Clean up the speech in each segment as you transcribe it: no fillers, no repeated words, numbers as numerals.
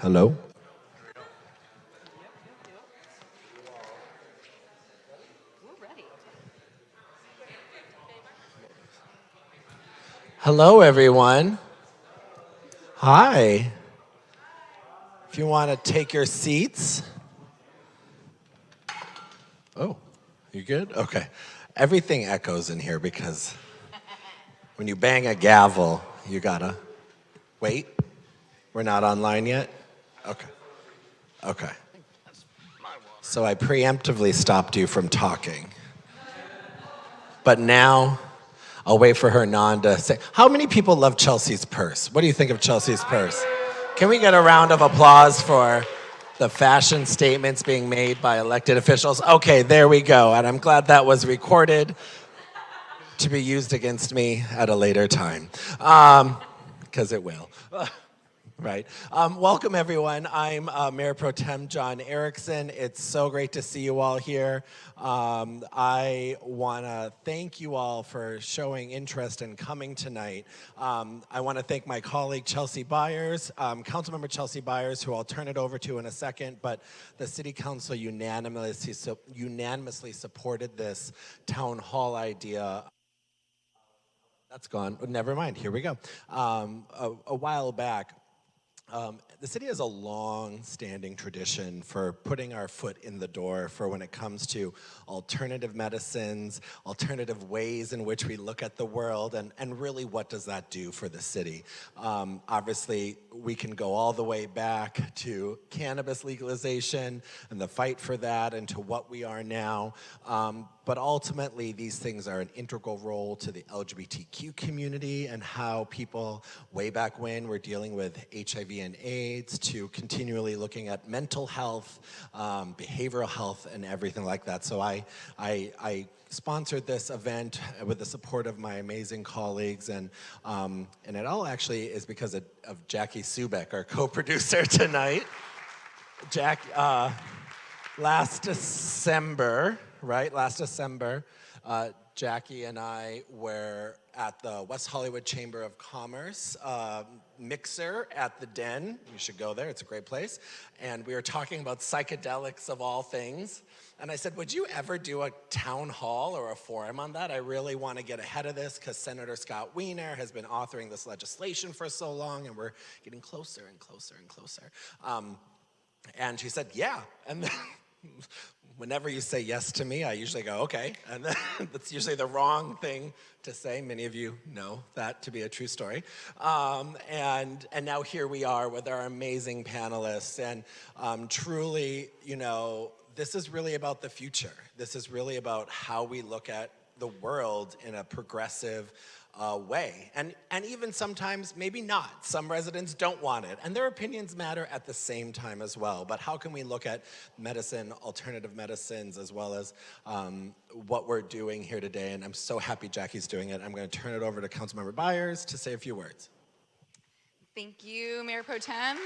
Hello? Hello, everyone. Hi. If you want to take your seats. Oh, you good? Okay. Everything echoes in here because when you bang a gavel, you gotta wait. We're not online yet? Okay. Okay. So I preemptively stopped you from talking. But now I'll wait for her to say. How many people love Chelsea's purse? What do you think of Chelsea's purse? Can we get a round of applause for the fashion statements being made by elected officials? Okay, there we go. And I'm glad that was recorded to be used against me at a later time, because it will. Right. Welcome, everyone. I'm Mayor Pro Tem John Erickson. It's so great to see you all here. I want to thank you all for showing interest in coming tonight. I want to thank my colleague Chelsea Byers, Councilmember Chelsea Byers, who I'll turn it over to in a second, but the City Council unanimously supported this town hall idea. That's gone. Never mind. Here we go. A while back. The city has a long-standing tradition for putting our foot in the door for when it comes to alternative medicines, alternative ways in which we look at the world, and really what does that do for the city. Obviously, we can go all the way back to cannabis legalization and the fight for that and to what we are now. But ultimately, these things are an integral role to the LGBTQ community and how people, way back when, were dealing with HIV and AIDS, to continually looking at mental health, behavioral health, and everything like that. So I sponsored this event with the support of my amazing colleagues, and it all actually is because of Jackie Subek, our co-producer tonight. Last December, Jackie and I were at the West Hollywood Chamber of Commerce mixer at the Den. You should go there, it's a great place. And we were talking about psychedelics of all things. And I said, would you ever do a town hall or a forum on that? I really want to get ahead of this because Senator Scott Wiener has been authoring this legislation for so long, and we're getting closer and closer and closer. And she said, yeah. And then whenever you say yes to me, I usually go, okay. And then that's usually the wrong thing to say. Many of you know that to be a true story. And now here we are with our amazing panelists. And truly, you know, this is really about the future. This is really about how we look at the world in a progressive way. And even sometimes, maybe not. Some residents don't want it. And their opinions matter at the same time as well. But how can we look at medicine, alternative medicines, as well as what we're doing here today? And I'm so happy Jackie's doing it. I'm going to turn it over to Councilmember Byers to say a few words. Thank you, Mayor Pro Tem.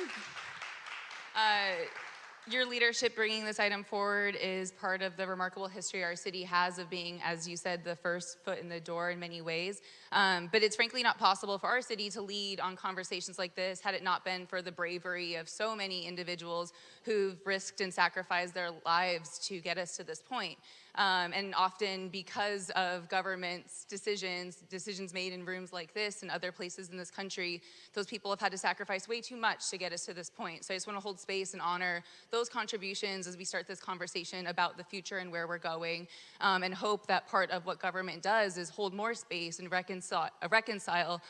Your leadership bringing this item forward is part of the remarkable history our city has of being, as you said, the first foot in the door in many ways. But it's frankly not possible for our city to lead on conversations like this had it not been for the bravery of so many individuals who've risked and sacrificed their lives to get us to this point. And often because of government's decisions made in rooms like this and other places in this country, those people have had to sacrifice way too much to get us to this point. So I just want to hold space and honor those contributions as we start this conversation about the future and where we're going, and hope that part of what government does is hold more space and reconcile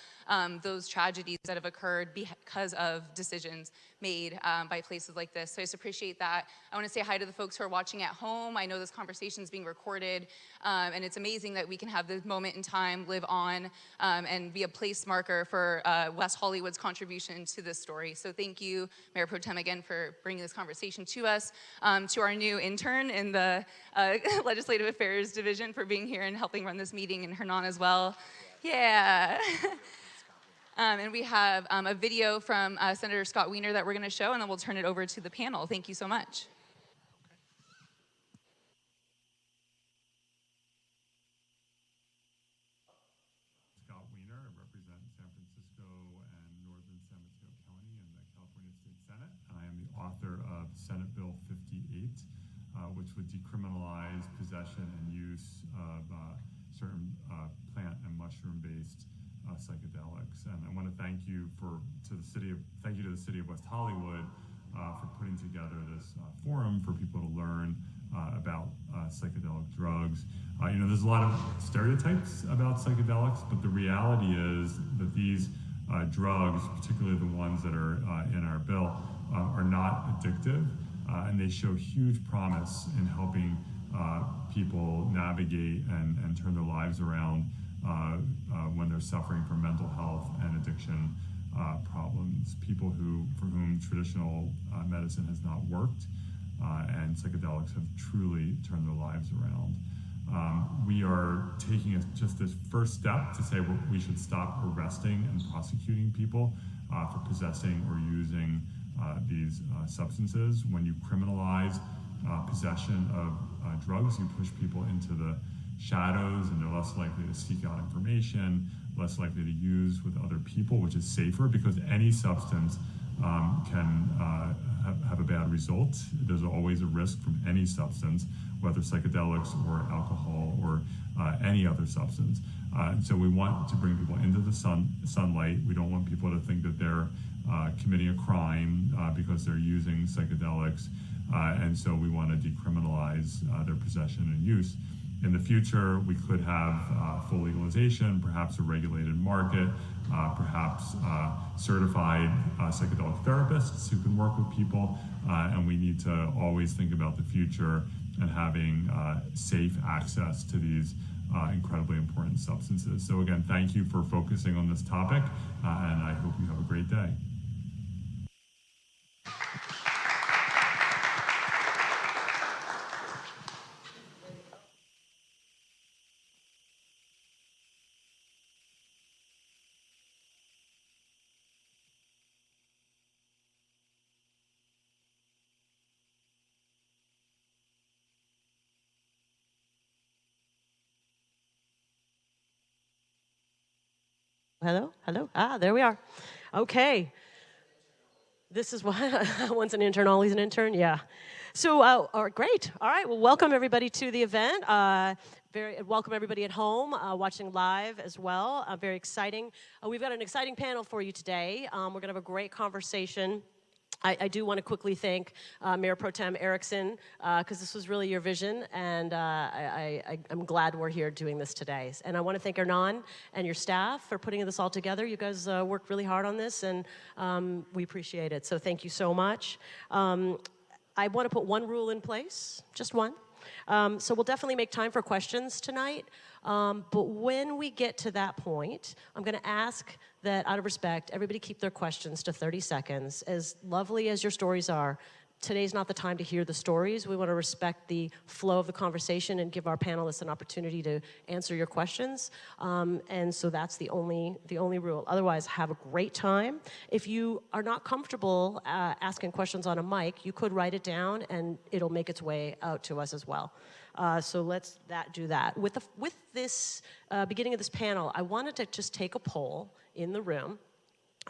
those tragedies that have occurred because of decisions made by places like this. So I just appreciate that. I want to say hi to the folks who are watching at home. I know this conversation is being recorded, and it's amazing that we can have this moment in time live on and be a place marker for West Hollywood's contribution to this story. So thank you, Mayor Pro Tem, again for bringing this conversation to us, to our new intern in the Legislative Affairs Division for being here and helping run this meeting, and Hernan as well. Yeah. And we have a video from Senator Scott Wiener that we're going to show, and then we'll turn it over to the panel. Thank you so much. Scott Wiener. I represent San Francisco and northern San Mateo County in the California State Senate. I am the author of Senate Bill 58, which would decriminalize possession and use of certain plant and mushroom-based psychedelics. And I want to thank you to the city of West Hollywood for putting together this forum for people to learn about psychedelic drugs. There's a lot of stereotypes about psychedelics, but the reality is that these drugs, particularly the ones that are in our bill, are not addictive, and they show huge promise in helping people navigate and turn their lives around when they're suffering from mental health and addiction problems. People for whom traditional medicine has not worked, and psychedelics have truly turned their lives around. We are taking just this first step to say we should stop arresting and prosecuting people for possessing or using these substances. When you criminalize possession of drugs, you push people into the shadows, and they're less likely to seek out information, less likely to use with other people, which is safer because any substance can have a bad result. There's always a risk from any substance, whether psychedelics or alcohol or any other substance. And so we want to bring people into the sunlight. We don't want people to think that they're committing a crime because they're using psychedelics. And so we want to decriminalize their possession and use. In the future, we could have full legalization, perhaps a regulated market, perhaps certified psychedelic therapists who can work with people, and we need to always think about the future and having safe access to these incredibly important substances. So again, thank you for focusing on this topic, and I hope you have a great day. Hello, hello. There we are. Okay. This is why once an intern, always an intern. Yeah. So, great. All right. Well, welcome everybody to the event. Welcome everybody at home watching live as well. Very exciting. We've got an exciting panel for you today. We're going to have a great conversation. I do want to quickly thank Mayor Pro Tem Erickson, because this was really your vision, and I'm glad we're here doing this today. And I want to thank Hernan and your staff for putting this all together. You guys worked really hard on this, and we appreciate it. So thank you so much. I want to put one rule in place, just one. So we'll definitely make time for questions tonight. But when we get to that point, I'm going to ask that, out of respect, everybody keep their questions to 30 seconds. As lovely as your stories are, today's not the time to hear the stories. We want to respect the flow of the conversation and give our panelists an opportunity to answer your questions. And so that's the only rule. Otherwise, have a great time. If you are not comfortable asking questions on a mic, you could write it down, and it'll make its way out to us as well. So let's do that. With this beginning of this panel, I wanted to just take a poll in the room.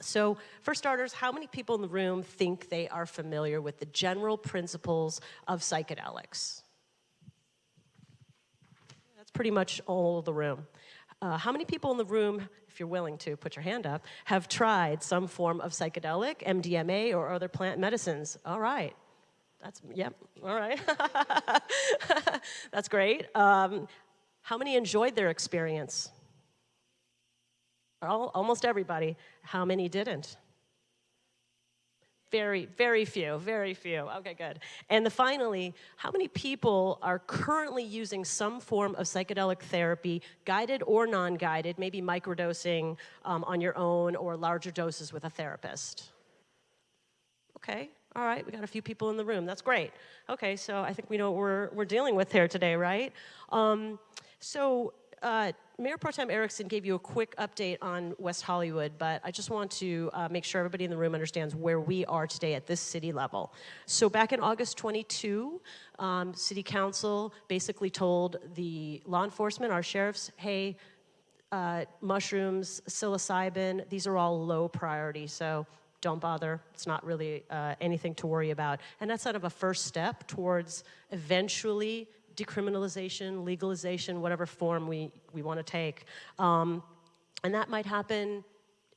So for starters, how many people in the room think they are familiar with the general principles of psychedelics? That's pretty much all of the room. How many people in the room, if you're willing to put your hand up, have tried some form of psychedelic, MDMA, or other plant medicines? All right. Yep, all right. That's great. How many enjoyed their experience? Almost everybody. How many didn't? Very, very few, very few. Okay, good. And finally, how many people are currently using some form of psychedelic therapy, guided or non-guided, maybe microdosing on your own or larger doses with a therapist? Okay. All right, we got a few people in the room. That's great. Okay, so I think we know what we're dealing with here today, right? Mayor Pro Tem Erickson gave you a quick update on West Hollywood, but I just want to make sure everybody in the room understands where we are today at this city level. So back in August 22, City Council basically told the law enforcement, our sheriffs, hey, mushrooms, psilocybin, these are all low priority, so don't bother. It's not really anything to worry about. And that's sort of a first step towards eventually decriminalization, legalization, whatever form we want to take. And that might happen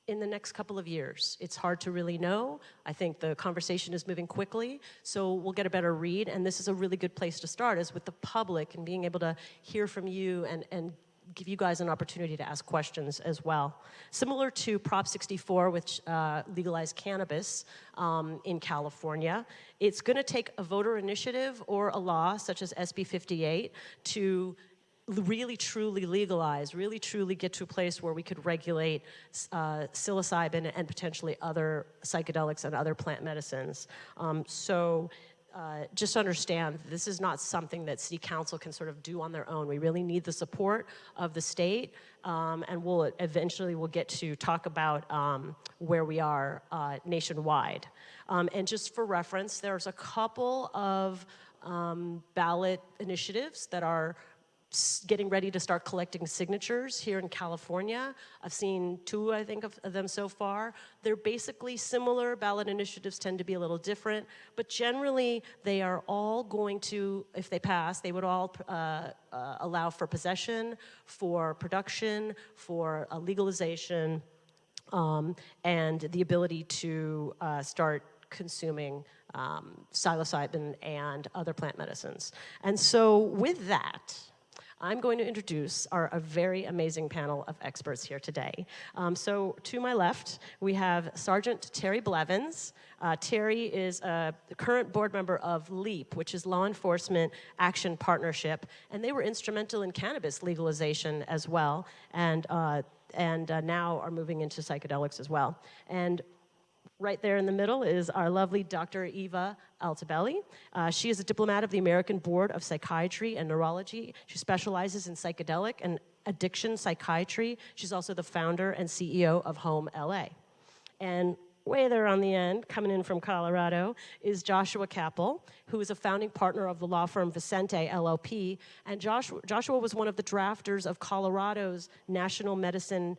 in the next couple of years. It's hard to really know. I think the conversation is moving quickly, so we'll get a better read, and this is a really good place to start, is with the public and being able to hear from you and give you guys an opportunity to ask questions as well. Similar to Prop 64, which legalized cannabis in California, it's going to take a voter initiative or a law such as SB 58 to really truly legalize, really truly get to a place where we could regulate psilocybin and potentially other psychedelics and other plant medicines. Just understand this is not something that City Council can sort of do on their own. We really need the support of the state, and we'll get to talk about where we are nationwide. And just for reference, there's a couple of ballot initiatives that are getting ready to start collecting signatures here in California. I've seen 2, I think, of them so far. They're basically similar. Ballot initiatives tend to be a little different, but generally they are all going to, if they pass, they would all allow for possession, for production, for legalization, and the ability to start consuming psilocybin and other plant medicines. And so with that, I'm going to introduce a very amazing panel of experts here today. So to my left, we have Sergeant Terry Blevins. Terry is the current board member of LEAP, which is Law Enforcement Action Partnership, and they were instrumental in cannabis legalization as well, and now are moving into psychedelics as well. And right there in the middle is our lovely Dr. Eva Altobelli. She is a diplomat of the American Board of Psychiatry and Neurology. She specializes in psychedelic and addiction psychiatry. She's also the founder and CEO of Home LA. And way there on the end, coming in from Colorado, is Joshua Capel, who is a founding partner of the law firm Vicente LLP. And Joshua was one of the drafters of Colorado's Natural Medicine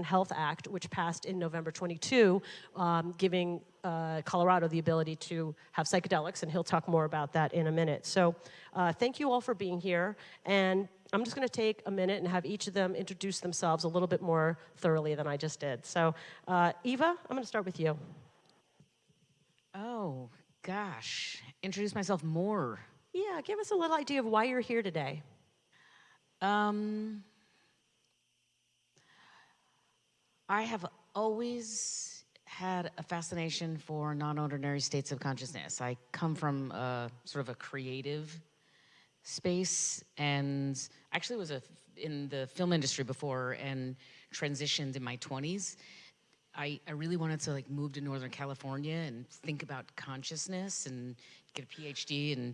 Health Act, which passed in November 22, giving Colorado the ability to have psychedelics, and he'll talk more about that in a minute. So thank you all for being here. And I'm just going to take a minute and have each of them introduce themselves a little bit more thoroughly than I just did. So, Eva, I'm going to start with you. Oh, gosh. Introduce myself more. Yeah, give us a little idea of why you're here today. I have always had a fascination for non-ordinary states of consciousness. I come from sort of a creative space, and actually was in the film industry before and transitioned in my 20s. I really wanted to move to Northern California and think about consciousness and get a PhD in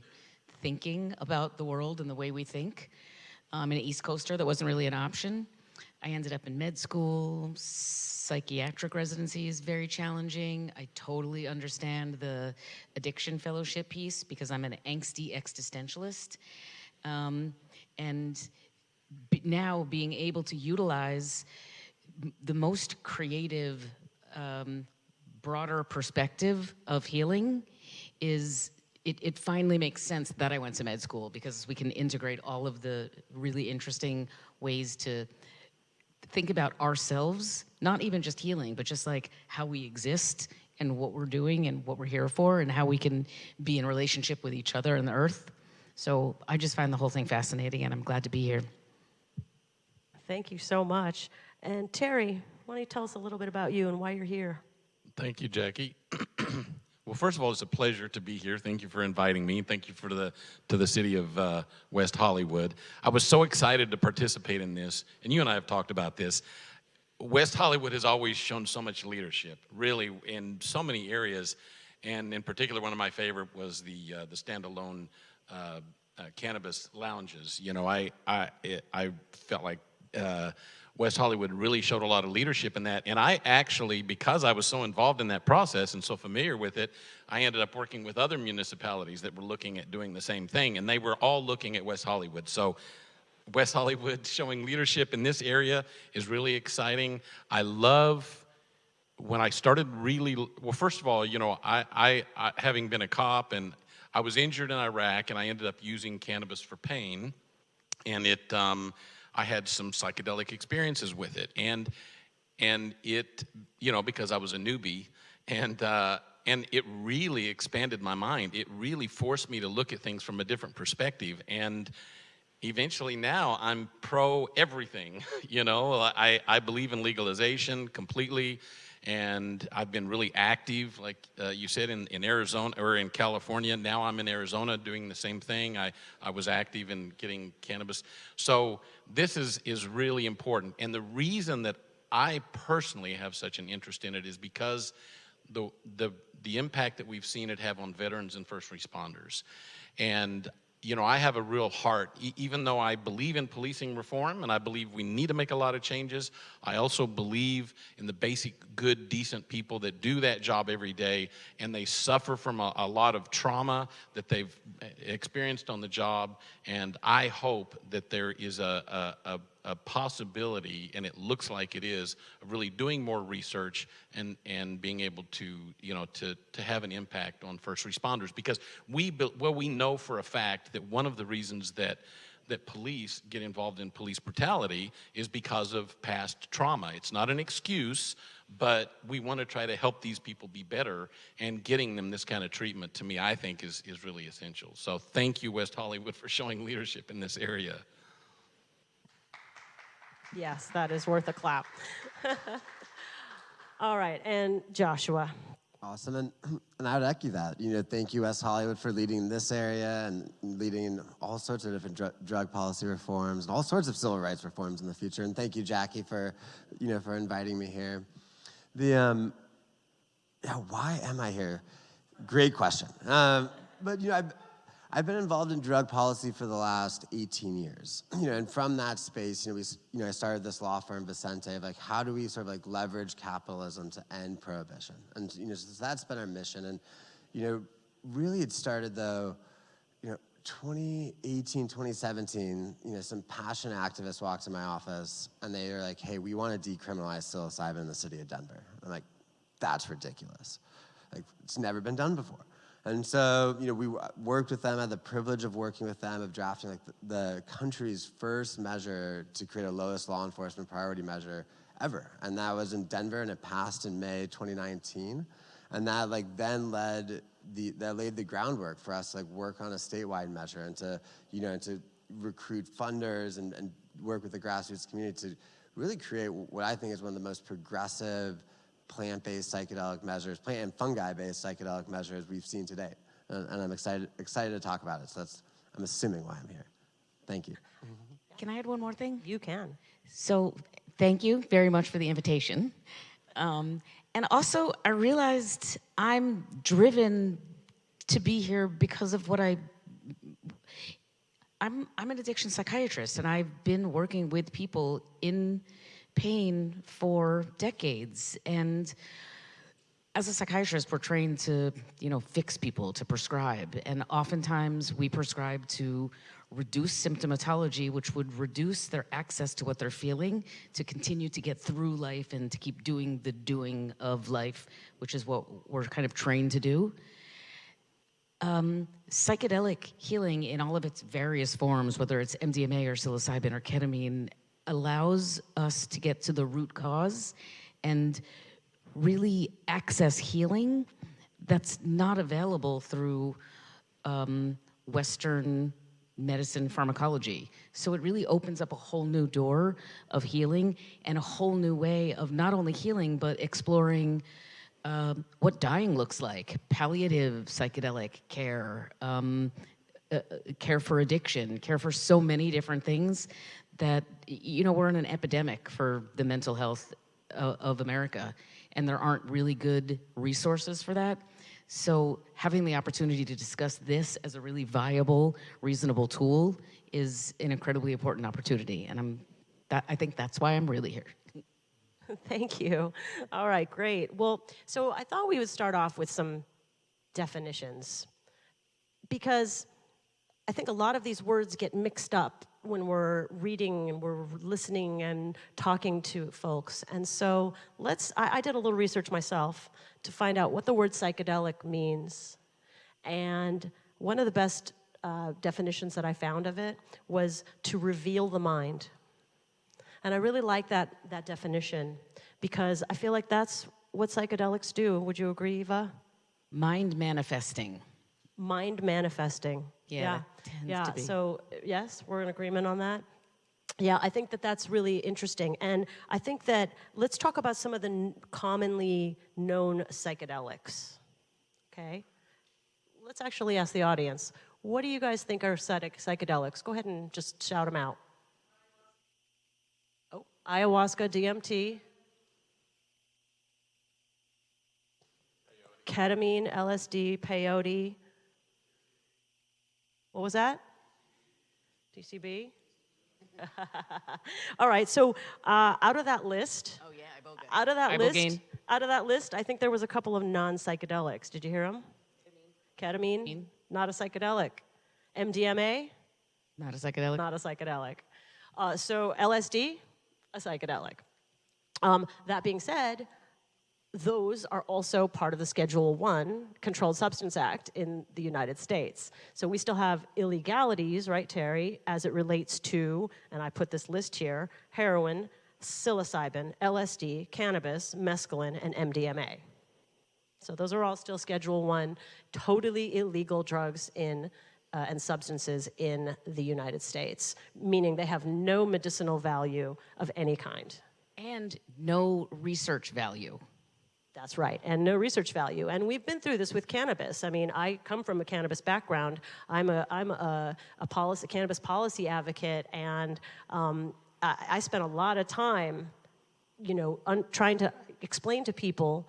thinking about the world and the way we think. I'm an East Coaster. That wasn't really an option. I ended up in med school. Psychiatric residency is very challenging. I totally understand the addiction fellowship piece because I'm an angsty existentialist. Now being able to utilize the most creative, broader perspective of healing it finally makes sense that I went to med school, because we can integrate all of the really interesting ways to think about ourselves, not even just healing, but just how we exist and what we're doing and what we're here for and how we can be in relationship with each other and the earth. So I just find the whole thing fascinating, and I'm glad to be here. Thank you so much. And Terry, why don't you tell us a little bit about you and why you're here? Thank you, Jackie. Well, first of all, it's a pleasure to be here. Thank you for inviting me. Thank you to the city of West Hollywood. I was so excited to participate in this, and you and I have talked about this. West Hollywood has always shown so much leadership, really, in so many areas, and in particular, one of my favorite was the standalone cannabis lounges. You know, I felt like West Hollywood really showed a lot of leadership in that. And I actually, because I was so involved in that process and so familiar with it, I ended up working with other municipalities that were looking at doing the same thing. And they were all looking at West Hollywood. So West Hollywood showing leadership in this area is really exciting. I love when I started really, well, first of all, you know, I having been a cop, and I was injured in Iraq, and I ended up using cannabis for pain, and I had some psychedelic experiences with it, and it, you know, because I was a newbie, and it really expanded my mind. It really forced me to look at things from a different perspective, and eventually now I'm pro everything. You know, I believe in legalization completely, and I've been really active, like you said, in Arizona or in California. Now I'm in Arizona doing the same thing. I was active in getting cannabis. So this is really important, and the reason that I personally have such an interest in it is because the impact that we've seen it have on veterans and first responders. And you know, I have a real heart, even though I believe in policing reform and I believe we need to make a lot of changes, I also believe in the basic, good, decent people that do that job every day, and they suffer from a lot of trauma that they've experienced on the job, and I hope that there is a possibility, and it looks like it is, of really doing more research and being able to, you know, to have an impact on first responders. Because we know for a fact that one of the reasons that police get involved in police brutality is because of past trauma. It's not an excuse, but we want to try to help these people be better, and getting them this kind of treatment, to me, I think is really essential. So thank you, West Hollywood, for showing leadership in this area. Yes, that is worth a clap. All right, and Joshua. Awesome, and I would echo that. You know, thank you, West Hollywood, for leading this area and leading all sorts of different drug policy reforms and all sorts of civil rights reforms in the future. And thank you, Jackie, for, you know, for inviting me here. The yeah, why am I here? Great question. But you know, I've been involved in drug policy for the last 18 years, you know, and from that space, you know, I started this law firm, Vicente, of like, how do we sort of like leverage capitalism to end prohibition? And, you know, so that's been our mission. And, you know, really it started though, you know, 2018, 2017, you know, some passionate activists walked in my office and they were like, hey, we want to decriminalize psilocybin in the city of Denver. I'm like, that's ridiculous. Like, it's never been done before. And so, you know, we worked with them, had the privilege of working with them, of drafting like the country's first measure to create a lowest law enforcement priority measure ever. And that was in Denver, and it passed in May 2019. And that like then laid the groundwork for us to like work on a statewide measure and to, you know, and to recruit funders and work with the grassroots community to really create what I think is one of the most progressive plant-based psychedelic measures, plant and fungi-based psychedelic measures we've seen to date. And I'm excited to talk about it. So that's, I'm assuming, why I'm here. Thank you. Can I add one more thing? You can. So thank you very much for the invitation. And also, I realized I'm driven to be here because of what I'm an addiction psychiatrist, and I've been working with people in pain for decades. And as a psychiatrist, we're trained to, you know, fix people, to prescribe. And oftentimes we prescribe to reduce symptomatology, which would reduce their access to what they're feeling, to continue to get through life and to keep doing the doing of life, which is what we're kind of trained to do. Psychedelic healing in all of its various forms, whether it's MDMA or psilocybin or ketamine, allows us to get to the root cause and really access healing that's not available through Western medicine pharmacology. So it really opens up a whole new door of healing and a whole new way of not only healing, but exploring what dying looks like, palliative psychedelic care, care for addiction, care for so many different things that, you know, we're in an epidemic for the mental health of America, and there aren't really good resources for that. So having the opportunity to discuss this as a really viable, reasonable tool is an incredibly important opportunity, and I think that's why I'm really here. Thank you. All right, great. Well, so I thought we would start off with some definitions, because I think a lot of these words get mixed up when we're reading and we're listening and talking to folks. And so I did a little research myself to find out what the word psychedelic means. And one of the best definitions that I found of it was to reveal the mind. And I really like that definition because I feel like that's what psychedelics do. Would you agree, Eva? Mind manifesting. Mind manifesting. Yeah, that tends to be. So yes, we're in agreement on that. Yeah, I think that that's really interesting. And I think that let's talk about some of the commonly known psychedelics. Okay? Let's actually ask the audience, what do you guys think are psychedelics? Go ahead and just shout them out. Oh, ayahuasca, DMT. Ketamine, LSD, peyote. What was that? TCB? All right, so out of that list, Oh yeah, ibogaine. out of that list, I think there was a couple of non-psychedelics. Did you hear them? Ketamine, not a psychedelic. MDMA, Not a psychedelic. not a psychedelic. So LSD, a psychedelic. That being said, those are also part of the Schedule 1 Controlled Substance Act in the United States. So we still have illegalities, right, Terry, as it relates to, and I put this list here, heroin, psilocybin, LSD, cannabis, mescaline, and MDMA. So those are all still Schedule 1, totally illegal drugs and substances in the United States, meaning they have no medicinal value of any kind. And no research value. That's right, and no research value. And we've been through this with cannabis. I mean, I come from a cannabis background. I'm a cannabis policy advocate, and I spent a lot of time, trying to explain to people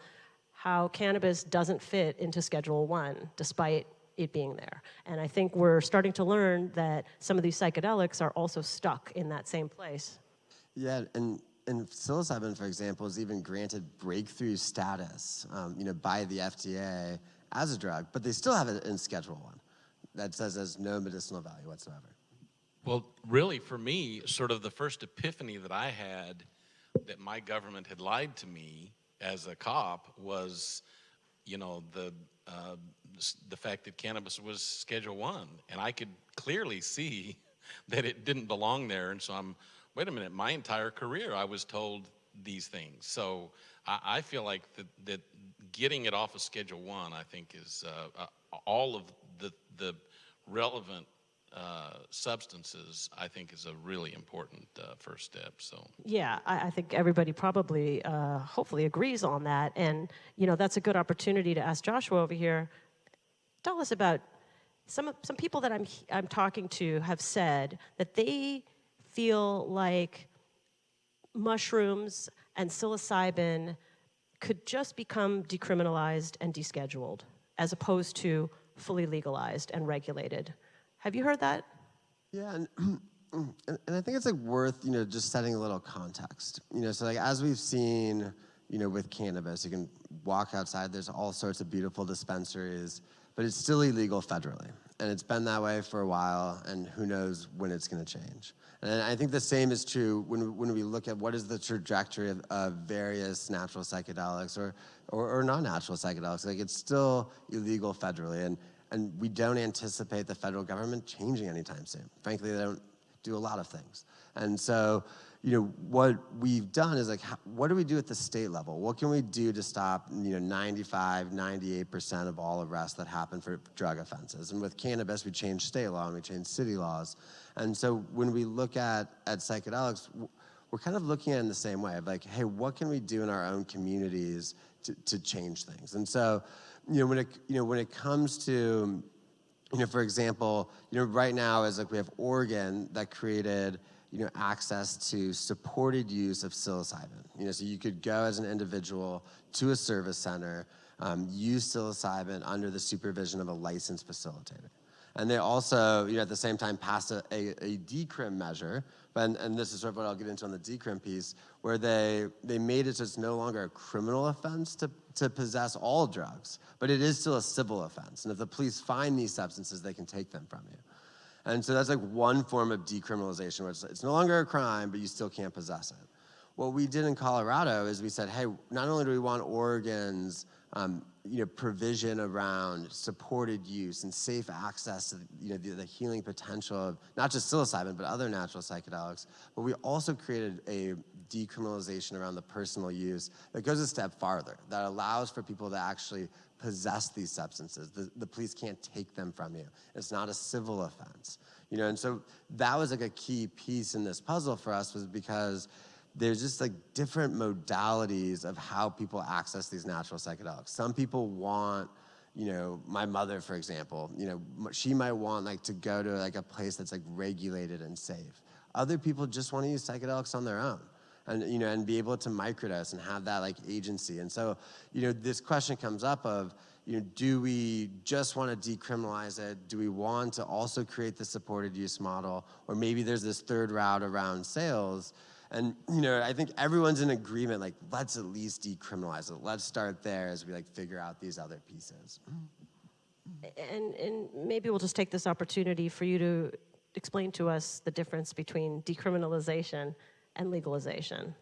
how cannabis doesn't fit into Schedule 1, despite it being there. And I think we're starting to learn that some of these psychedelics are also stuck in that same place. Yeah, and psilocybin, for example, is even granted breakthrough status, by the FDA as a drug, but they still have it in Schedule 1 that says there's no medicinal value whatsoever. Well, really, for me, sort of the first epiphany that I had that my government had lied to me as a cop was, the fact that cannabis was Schedule 1, and I could clearly see that it didn't belong there, and so wait a minute, my entire career I was told these things. So I feel like that getting it off of Schedule 1, I think, is all of the relevant substances, I think, is a really important first step. So yeah, I think everybody probably, hopefully agrees on that. And, that's a good opportunity to ask Joshua over here. Tell us about some people that I'm talking to have said that they feel like mushrooms and psilocybin could just become decriminalized and descheduled as opposed to fully legalized and regulated. Have you heard that? Yeah, and I think it's worth just setting a little context. So as we've seen, with cannabis, you can walk outside. There's all sorts of beautiful dispensaries, but it's still illegal federally, and it's been that way for a while. And who knows when it's going to change? And I think the same is true when we look at what is the trajectory of various natural psychedelics or non-natural psychedelics. It's still illegal federally, and we don't anticipate the federal government changing anytime soon. Frankly, they don't do a lot of things. And so, what we've done is what do we do at the state level? What can we do to stop, 95, 98% of all arrests that happen for drug offenses? And with cannabis, we changed state law and we changed city laws. And so when we look at psychedelics, we're kind of looking at it in the same way of hey, what can we do in our own communities to change things? And so, when it comes to, for example, right now is we have Oregon that created, access to supported use of psilocybin. So you could go as an individual to a service center, use psilocybin under the supervision of a licensed facilitator. And they also, at the same time, passed a decrim measure, and this is sort of what I'll get into on the decrim piece, where they made it so it's no longer a criminal offense to possess all drugs, but it is still a civil offense. And if the police find these substances, they can take them from you. And so that's like one form of decriminalization, where it's no longer a crime, but you still can't possess it. What we did in Colorado is we said, hey, not only do we want Oregon's provision around supported use and safe access to the healing potential of not just psilocybin, but other natural psychedelics, but we also created a decriminalization around the personal use that goes a step farther, that allows for people to actually possess these substances. The police can't take them from you. It's not a civil offense. And so that was like a key piece in this puzzle for us, was because there's just like different modalities of how people access these natural psychedelics. Some people want, my mother, for example, she might want like to go to like a place that's like regulated and safe. Other people just want to use psychedelics on their own, and and be able to microdose and have that like agency. And so, this question comes up of, do we just want to decriminalize it? Do we want to also create the supported use model? Or maybe there's this third route around sales. And I think everyone's in agreement, like, let's at least decriminalize it. Let's start there as we like figure out these other pieces. And maybe we'll just take this opportunity for you to explain to us the difference between decriminalization and legalization.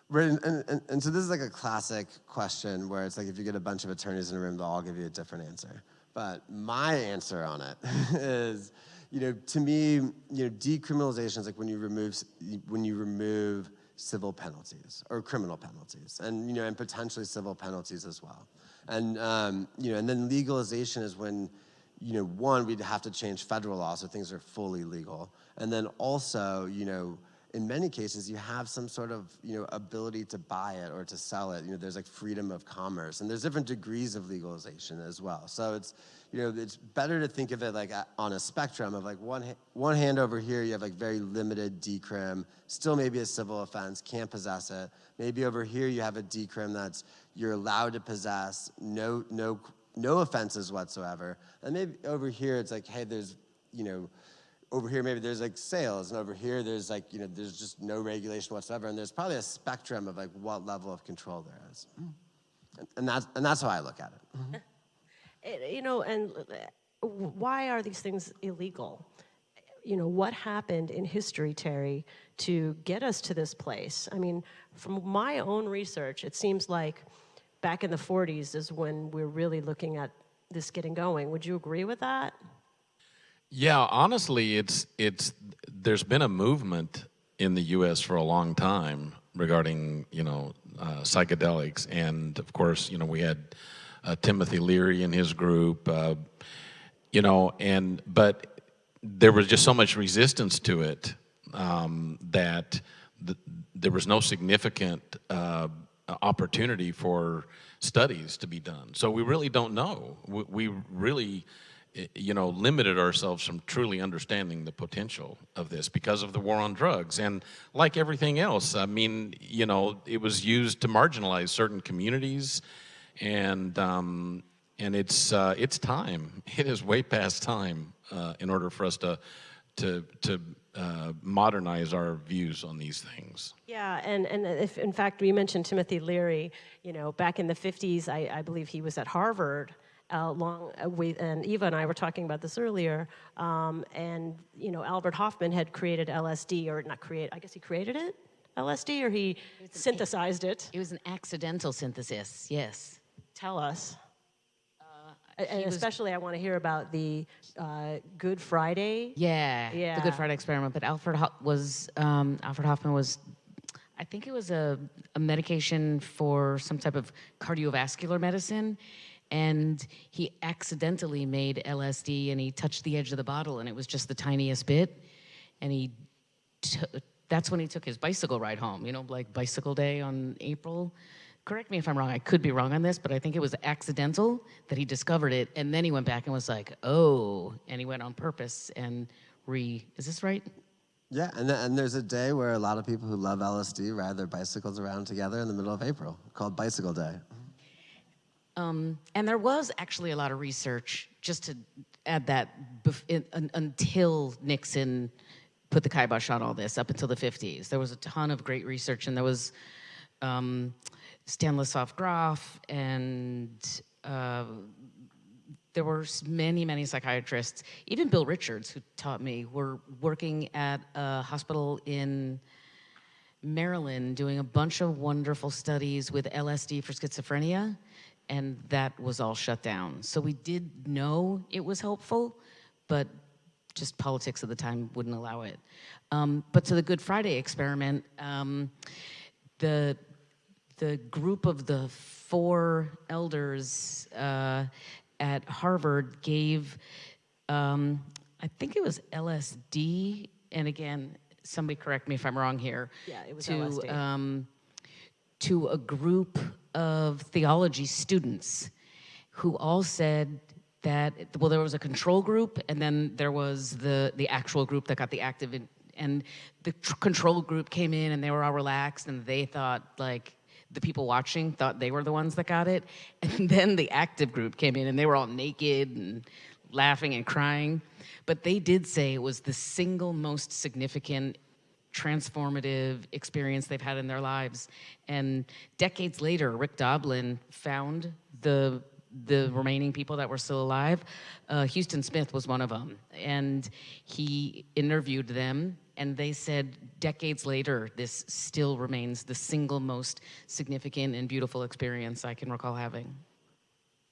Right, and so this is like a classic question where it's like if you get a bunch of attorneys in a room, they'll all give you a different answer. But my answer on it is, to me, decriminalization is like when you remove civil penalties or criminal penalties, and and potentially civil penalties as well. And and then legalization is when one, we'd have to change federal law so things are fully legal, and then also in many cases, you have some sort of ability to buy it or to sell it. There's like freedom of commerce, and there's different degrees of legalization as well. So it's it's better to think of it like on a spectrum of like one hand over here, you have like very limited decrim, still maybe a civil offense, can't possess it. Maybe over here you have a decrim that's you're allowed to possess, no offenses whatsoever. And maybe over here it's like, hey, there's over here, maybe there's like sales, and over here there's like, there's just no regulation whatsoever, and there's probably a spectrum of like what level of control there is. And that's how I look at it. Mm-hmm. And why are these things illegal? What happened in history, Terry, to get us to this place? I mean, from my own research, it seems like back in the 40s is when we're really looking at this getting going. Would you agree with that? Yeah, honestly, there's been a movement in the U.S. for a long time regarding psychedelics, and of course we had Timothy Leary and his group, but there was just so much resistance to it that there was no significant opportunity for studies to be done. So we really don't know. We really limited ourselves from truly understanding the potential of this because of the war on drugs. And like everything else, I mean, it was used to marginalize certain communities, and it's time. It is way past time in order for us to modernize our views on these things. Yeah, and if in fact we mentioned Timothy Leary, back in the 50s, I believe he was at Harvard. And Eva and I were talking about this earlier, and Albert Hoffman had created LSD, or not create, I guess he created it, LSD, or he synthesized it. It was an accidental synthesis, yes. Tell us. And especially I want to hear about the Good Friday. Yeah, the Good Friday experiment. But Alfred Hoffman was, I think it was a medication for some type of cardiovascular medicine. And he accidentally made LSD, and he touched the edge of the bottle, and it was just the tiniest bit. And that's when he took his bicycle ride home, like Bicycle Day on April. Correct me if I'm wrong, I could be wrong on this, but I think it was accidental that he discovered it, and then he went back and was like, oh, and he went on purpose and is this right? Yeah, and there's a day where a lot of people who love LSD ride their bicycles around together in the middle of April, called Bicycle Day. And there was actually a lot of research, just to add that, until Nixon put the kibosh on all this, up until the 50s. There was a ton of great research, and there was Stanislav Grof, and there were many, many psychiatrists, even Bill Richards, who taught me, were working at a hospital in Maryland doing a bunch of wonderful studies with LSD for schizophrenia, and that was all shut down. So we did know it was helpful, but just politics at the time wouldn't allow it. But to the Good Friday experiment, the group of the 4 elders at Harvard gave, I think it was LSD, and again, somebody correct me if I'm wrong here. Yeah, it was LSD. To a group of theology students who all said that, well, there was a control group, and then there was the actual group that got the active, and the control group came in, and they were all relaxed, and they thought, like, the people watching thought they were the ones that got it, and then the active group came in, and they were all naked and laughing and crying, but they did say it was the single most significant transformative experience they've had in their lives. And decades later, Rick Doblin found the remaining people that were still alive. Houston Smith was one of them, and he interviewed them, and they said decades later, this still remains the single most significant and beautiful experience I can recall having.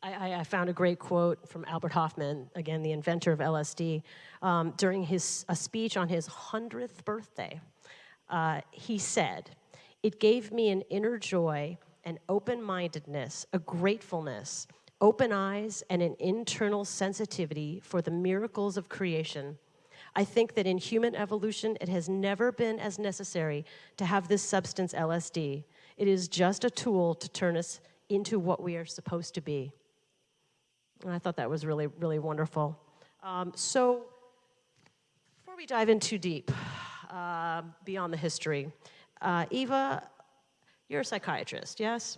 I found a great quote from Albert Hoffman, again, the inventor of LSD, during a speech on his 100th birthday. He said, "It gave me an inner joy, an open-mindedness, a gratefulness, open eyes, and an internal sensitivity for the miracles of creation. I think that in human evolution, it has never been as necessary to have this substance LSD. It is just a tool to turn us into what we are supposed to be." And I thought that was really, really wonderful. So before we dive in too deep, beyond the history, Eva, you're a psychiatrist, yes?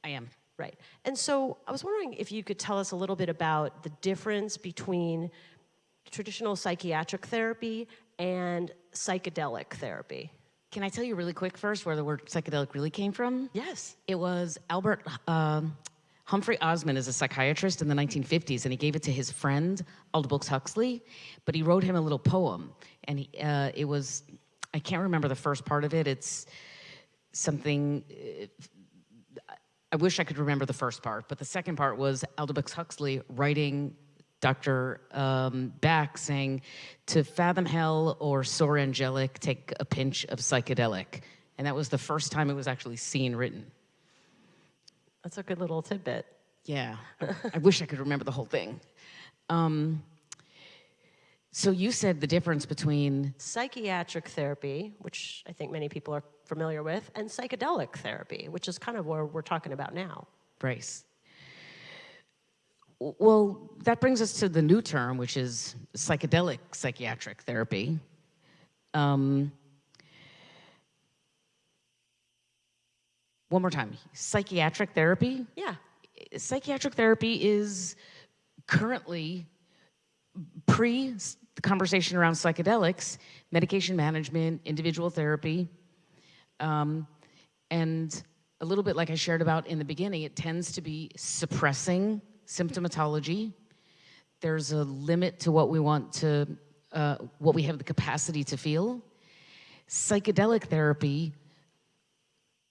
I am. Right. And so I was wondering if you could tell us a little bit about the difference between traditional psychiatric therapy and psychedelic therapy. Can I tell you really quick first where the word psychedelic really came from? Yes. It was Humphrey Osmond is a psychiatrist in the 1950s, and he gave it to his friend, Aldous Huxley, but he wrote him a little poem, and it was, I can't remember the first part of it. It's something, I wish I could remember the first part, but the second part was Aldous Huxley writing Dr. Back saying, "To fathom hell or soar angelic, take a pinch of psychedelic." And that was the first time it was actually seen written. That's a good little tidbit. Yeah, I wish I could remember the whole thing. So you said the difference between Psychiatric therapy, which I think many people are familiar with, and psychedelic therapy, which is kind of where we're talking about now. Bryce. Well, that brings us to the new term, which is psychedelic psychiatric therapy. One more time. Psychiatric therapy? Yeah. Psychiatric therapy is currently the conversation around psychedelics, medication management, individual therapy, and a little bit like I shared about in the beginning, it tends to be suppressing symptomatology. There's a limit to what we want to, what we have the capacity to feel. Psychedelic therapy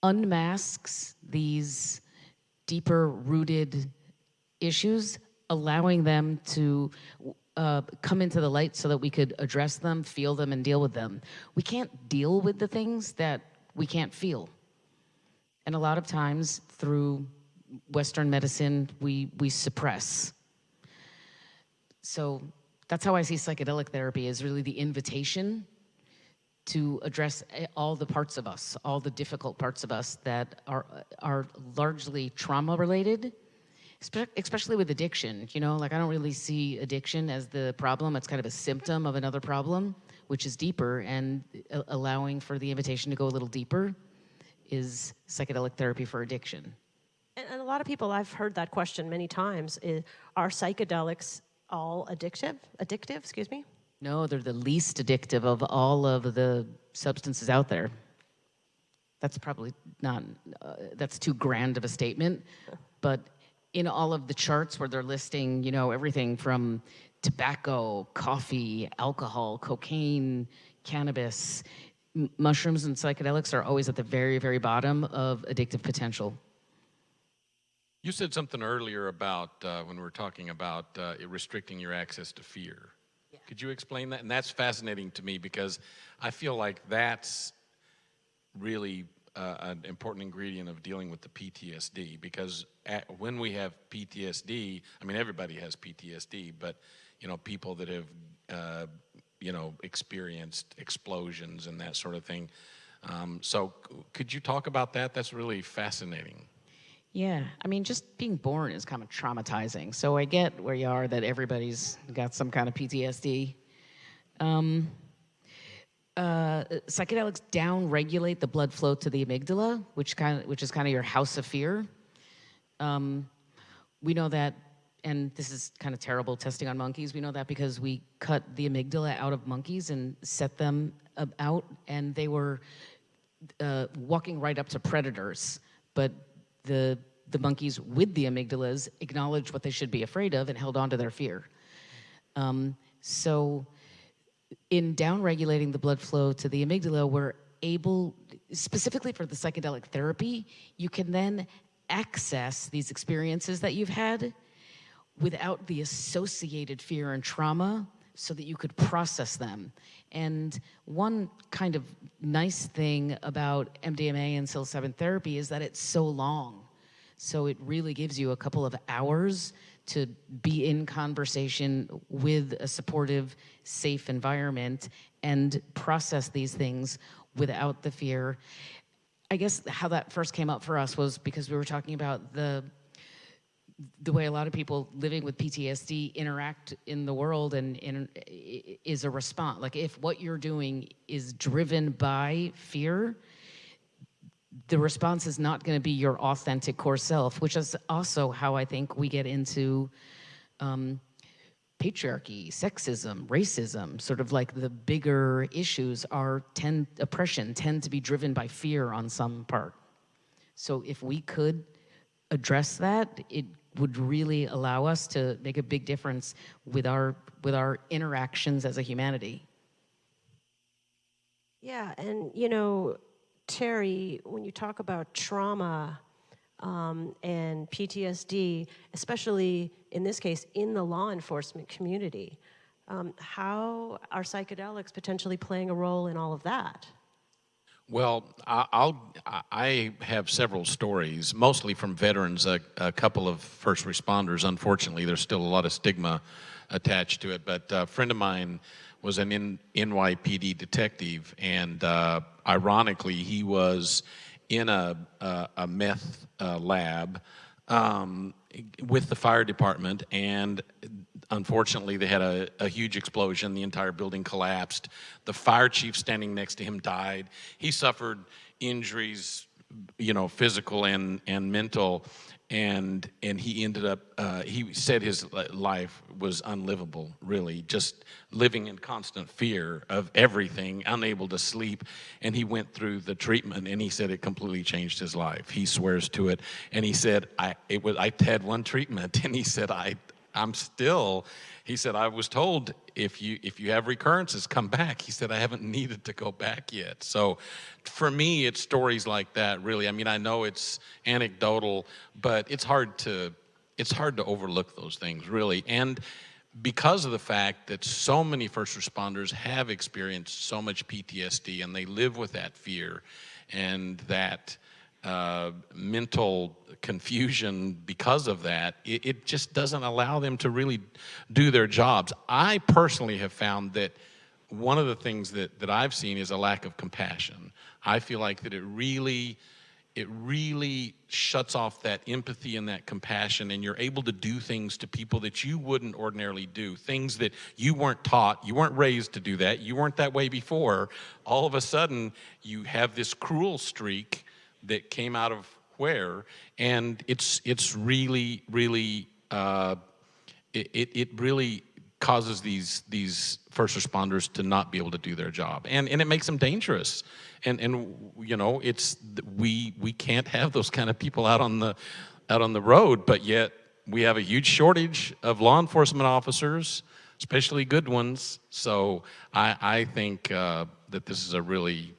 unmasks these deeper rooted issues, allowing them to come into the light so that we could address them, feel them, and deal with them. We can't deal with the things that we can't feel. And a lot of times through Western medicine, we suppress. So that's how I see psychedelic therapy, is really the invitation to address all the parts of us, all the difficult parts of us that are largely trauma related, especially with addiction. You know, like I don't really see addiction as the problem. It's kind of a symptom of another problem, which is deeper, and allowing for the invitation to go a little deeper is psychedelic therapy for addiction. And a lot of people, I've heard that question many times, are psychedelics all addictive? Excuse me? No, they're the least addictive of all of the substances out there. That's probably not, that's too grand of a statement, but in all of the charts where they're listing, you know, everything from tobacco, coffee, alcohol, cocaine, cannabis, mushrooms and psychedelics are always at the very, very bottom of addictive potential. You said something earlier about when we were talking about restricting your access to fear. Yeah. Could you explain that? And that's fascinating to me because I feel like that's really an important ingredient of dealing with the PTSD, because when we have PTSD, I mean, everybody has PTSD, but, you know, people that have, you know, experienced explosions and that sort of thing. So could you talk about that? That's really fascinating. Yeah, I mean, just being born is kind of traumatizing. So I get where you are, that everybody's got some kind of PTSD. Psychedelics down-regulate the blood flow to the amygdala, which is kind of your house of fear. We know that, and this is kind of terrible testing on monkeys. We know that because we cut the amygdala out of monkeys and set them out, and they were walking right up to predators, but the monkeys with the amygdalas acknowledged what they should be afraid of and held on to their fear. So in down-regulating the blood flow to the amygdala, we're able, specifically for the psychedelic therapy, you can then access these experiences that you've had without the associated fear and trauma, so that you could process them. And one kind of nice thing about MDMA and psilocybin therapy is that it's so long. So it really gives you a couple of hours to be in conversation with a supportive, safe environment and process these things without the fear. I guess how that first came up for us was because we were talking about the way a lot of people living with PTSD interact in the world, and is a response. Like, if what you're doing is driven by fear, the response is not going to be your authentic core self, which is also how I think we get into patriarchy, sexism, racism, sort of like the bigger issues oppression tend to be driven by fear on some part. So if we could address that, it would really allow us to make a big difference with our interactions as a humanity. Yeah, and you know, Terry, when you talk about trauma and PTSD, especially in this case in the law enforcement community, how are psychedelics potentially playing a role in all of that? Well, I have several stories, mostly from veterans, a couple of first responders. Unfortunately, there's still a lot of stigma attached to it. But a friend of mine was an NYPD detective, and ironically, he was in a meth lab with the fire department, and unfortunately, they had a huge explosion. The entire building collapsed. The fire chief standing next to him died. He suffered injuries, you know, physical and mental, and he ended up, he said his life was unlivable, really, just living in constant fear of everything, unable to sleep. And he went through the treatment, and he said it completely changed his life. He swears to it. And he said, I had one treatment, and he said, he said, I was told if you have recurrences, come back. He said, I haven't needed to go back yet. So for me, it's stories like that, really. I mean, I know it's anecdotal, but it's hard to overlook those things, really. And because of the fact that so many first responders have experienced so much PTSD, and they live with that fear and that mental confusion because of that, it just doesn't allow them to really do their jobs. I personally have found that one of the things that I've seen is a lack of compassion. I feel like that it really shuts off that empathy and that compassion, and you're able to do things to people that you wouldn't ordinarily do, things that you weren't taught, you weren't raised to do that, you weren't that way before. All of a sudden, you have this cruel streak that came out of where, and it's really it really causes these first responders to not be able to do their job, and it makes them dangerous, and you know, we can't have those kind of people out on the road, but yet we have a huge shortage of law enforcement officers, especially good ones. So I think that this is a really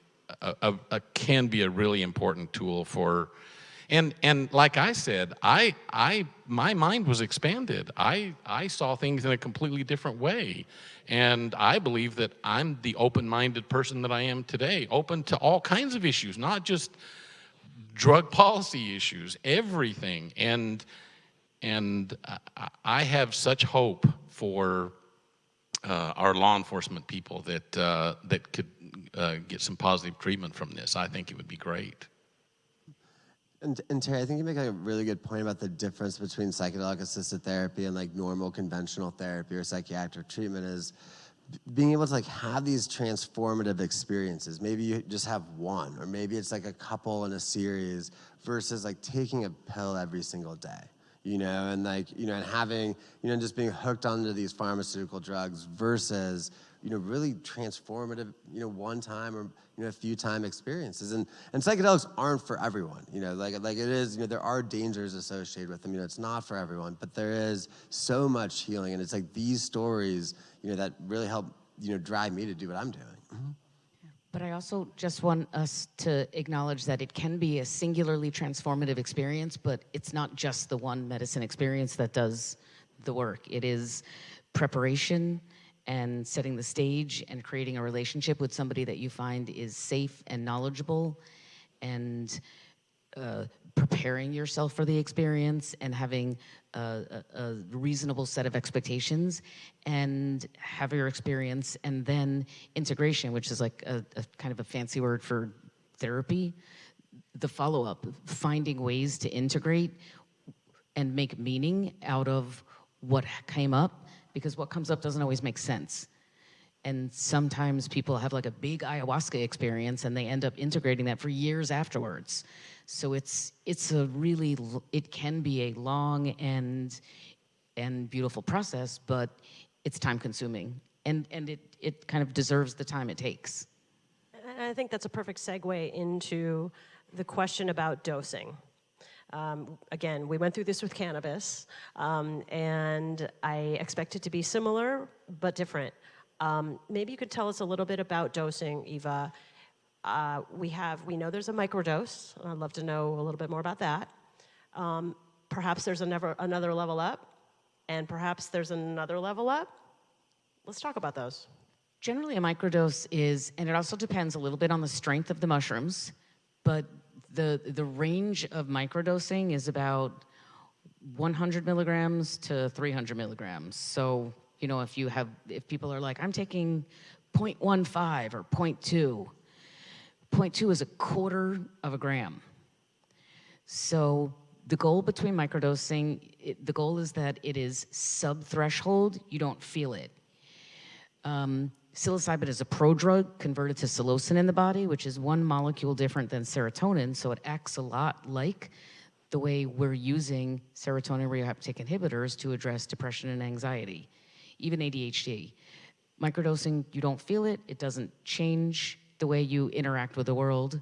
can be a really important tool for. And like I said, my mind was expanded. I saw things in a completely different way. And I believe that I'm the open-minded person that I am today, open to all kinds of issues, not just drug policy issues, everything. And I have such hope for our law enforcement people that could get some positive treatment from this. I think it would be great. And Terry, I think you make a really good point about the difference between psychedelic-assisted therapy and like normal conventional therapy or psychiatric treatment is being able to like have these transformative experiences. Maybe you just have one, or maybe it's like a couple in a series versus like taking a pill every single day. And like, and having, just being hooked onto these pharmaceutical drugs versus, really transformative, one time or, a few time experiences. And psychedelics aren't for everyone, like it is, there are dangers associated with them. It's not for everyone, but there is so much healing. And it's like these stories, that really help, drive me to do what I'm doing. Mm-hmm. But I also just want us to acknowledge that it can be a singularly transformative experience, but it's not just the one medicine experience that does the work. It is preparation and setting the stage and creating a relationship with somebody that you find is safe and knowledgeable, and preparing yourself for the experience and having a reasonable set of expectations, and have your experience, and then integration, which is like a kind of a fancy word for therapy. The follow-up, finding ways to integrate and make meaning out of what came up, because what comes up doesn't always make sense. And sometimes people have like a big ayahuasca experience and they end up integrating that for years afterwards. So it can be a long and beautiful process, but it's time consuming. And it kind of deserves the time it takes. And I think that's a perfect segue into the question about dosing. Again, we went through this with cannabis, and I expect it to be similar but different. Maybe you could tell us a little bit about dosing, Eva. We know there's a microdose. I'd love to know a little bit more about that. Perhaps there's another level up, and perhaps there's another level up. Let's talk about those. Generally, a microdose is, and it also depends a little bit on the strength of the mushrooms, but the range of microdosing is about 100 milligrams to 300 milligrams. So, if people are like, I'm taking 0.15 or 0.2, 0.2 is a quarter of a gram. So the goal between microdosing, the goal is that it is sub-threshold, you don't feel it. Psilocybin is a prodrug converted to psilocin in the body, which is one molecule different than serotonin, so it acts a lot like the way we're using serotonin reuptake inhibitors to address depression and anxiety, even ADHD. Microdosing, you don't feel it. It doesn't change the way you interact with the world.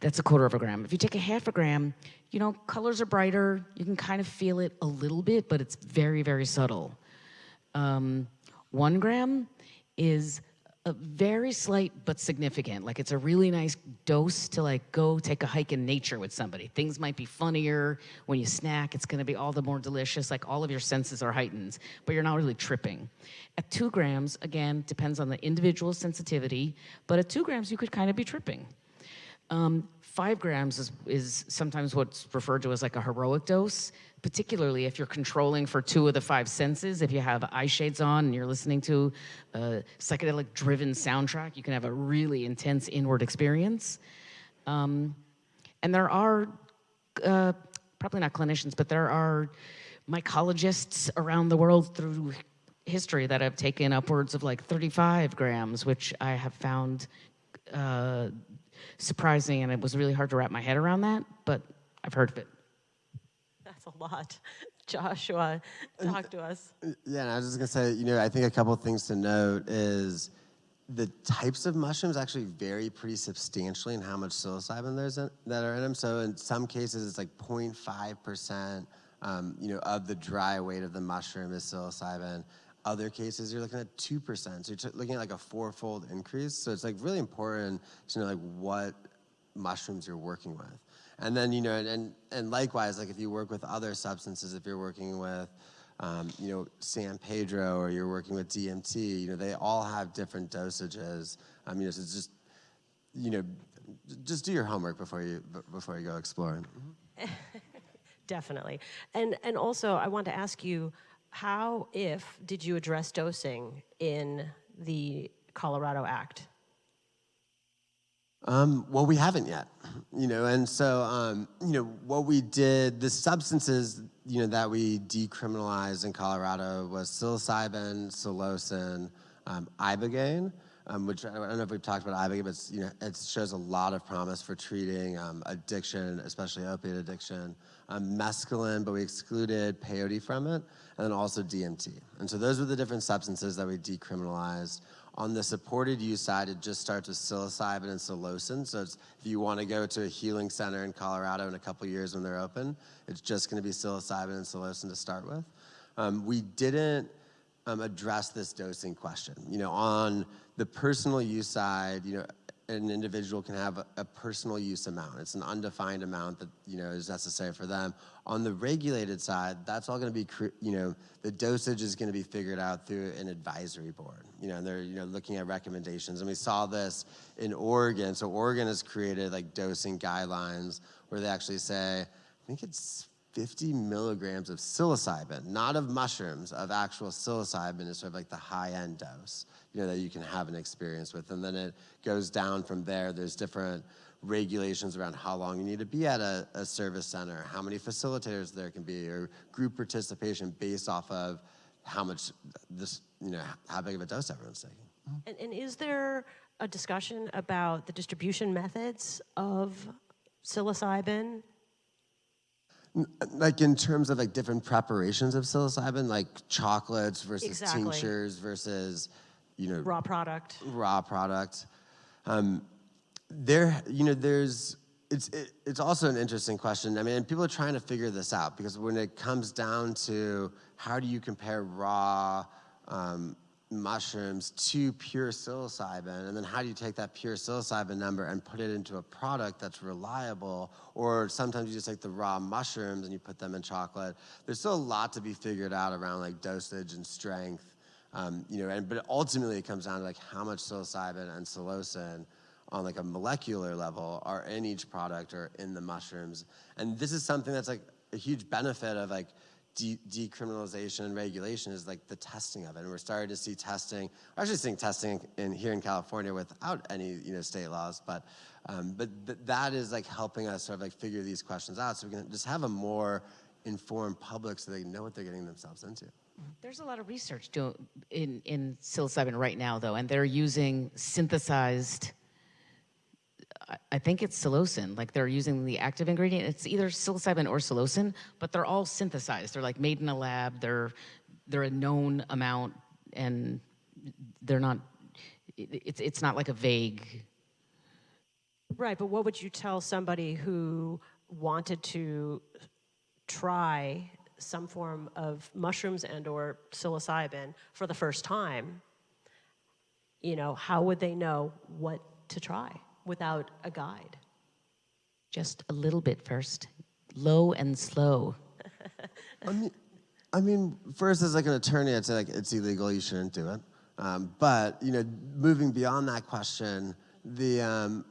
That's a quarter of a gram. If you take a half a gram, colors are brighter. You can kind of feel it a little bit, but it's very, very subtle. 1 gram is a very slight but significant. Like, it's a really nice dose to like go take a hike in nature with somebody. Things might be funnier when you snack. It's going to be all the more delicious. Like, all of your senses are heightened, but you're not really tripping. At 2 grams, again, depends on the individual sensitivity, but at 2 grams, you could kind of be tripping. 5 grams is sometimes what's referred to as like a heroic dose, particularly if you're controlling for 2 of the 5 senses. If you have eye shades on and you're listening to a psychedelic-driven soundtrack, you can have a really intense inward experience. And there are, probably not clinicians, but there are mycologists around the world through history that have taken upwards of like 35 grams, which I have found surprising, and it was really hard to wrap my head around that, but I've heard of it. That's a lot. Joshua, talk to us. Yeah, and I was just going to say, I think a couple of things to note is, the types of mushrooms actually vary pretty substantially in how much psilocybin that are in them. So in some cases, it's like 0.5%, of the dry weight of the mushroom is psilocybin. Other cases, you're looking at 2%. So you're looking at like a 4-fold increase. So it's like really important to know like what mushrooms you're working with. And then, and likewise, like if you work with other substances, if you're working with, San Pedro or you're working with DMT, they all have different dosages. So it's just do your homework before you go exploring. Definitely. And also, I want to ask you, how, if, did you address dosing in the Colorado Act? Well, we haven't yet, and so, what we did, the substances, that we decriminalized in Colorado was psilocybin, psilocin, ibogaine, which I don't know if we've talked about ibogaine, but it shows a lot of promise for treating addiction, especially opiate addiction. Mescaline, but we excluded peyote from it, and then also DMT. And so those were the different substances that we decriminalized. On the supported use side, it just starts with psilocybin and psilocin. So if you want to go to a healing center in Colorado in a couple years when they're open, it's just going to be psilocybin and psilocin to start with. We didn't address this dosing question. On the personal use side, an individual can have a personal use amount. It's an undefined amount that is necessary for them. On the regulated side, that's all going to be the dosage is going to be figured out through an advisory board. And they're looking at recommendations. And we saw this in Oregon. So Oregon has created like dosing guidelines where they actually say, I think it's 50 milligrams of psilocybin, not of mushrooms, of actual psilocybin is sort of like the high-end dose, that you can have an experience with. And then it goes down from there. There's different regulations around how long you need to be at a service center, how many facilitators there can be, or group participation based off of how much how big of a dose everyone's taking. And is there a discussion about the distribution methods of psilocybin? Like in terms of like different preparations of psilocybin, like chocolates versus tinctures versus, raw product. It's also an interesting question. I mean, people are trying to figure this out because when it comes down to how do you compare raw mushrooms to pure psilocybin, and then how do you take that pure psilocybin number and put it into a product that's reliable, or sometimes you just take the raw mushrooms and you put them in chocolate. There's still a lot to be figured out around like dosage and strength, but ultimately it comes down to like how much psilocybin and psilocin on like a molecular level are in each product or in the mushrooms. And this is something that's like a huge benefit of like decriminalization and regulation is like the testing of it. And we're starting to see testing. We're actually seeing testing here in California without any state laws, but that is like helping us sort of like figure these questions out so we can just have a more informed public so they know what they're getting themselves into. There's a lot of research in psilocybin right now, though, and they're using synthesized, I think it's psilocin, like they're using the active ingredient. It's either psilocybin or psilocin, but they're all synthesized. They're like made in a lab. They're a known amount, and they're not, it's not like a vague. Right, but what would you tell somebody who wanted to try some form of mushrooms and or psilocybin for the first time? How would they know what to try without a guide? Just a little bit first, low and slow. I mean, first as like an attorney, I'd say like it's illegal, you shouldn't do it. But moving beyond that question, a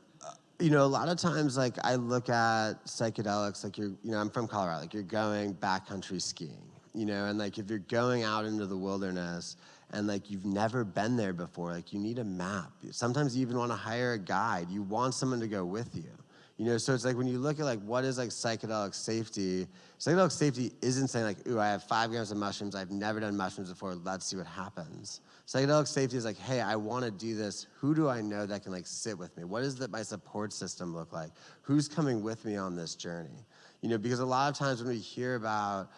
lot of times like I look at psychedelics, like I'm from Colorado, like you're going backcountry skiing, and like if you're going out into the wilderness and like you've never been there before, like you need a map. Sometimes you even want to hire a guide. You want someone to go with you. So it's like when you look at like what is like psychedelic safety isn't saying like, ooh, I have 5 grams of mushrooms, I've never done mushrooms before, let's see what happens. Psychedelic safety is like, hey, I want to do this. Who do I know that can like sit with me? What does my support system look like? Who's coming with me on this journey? Because a lot of times when we hear about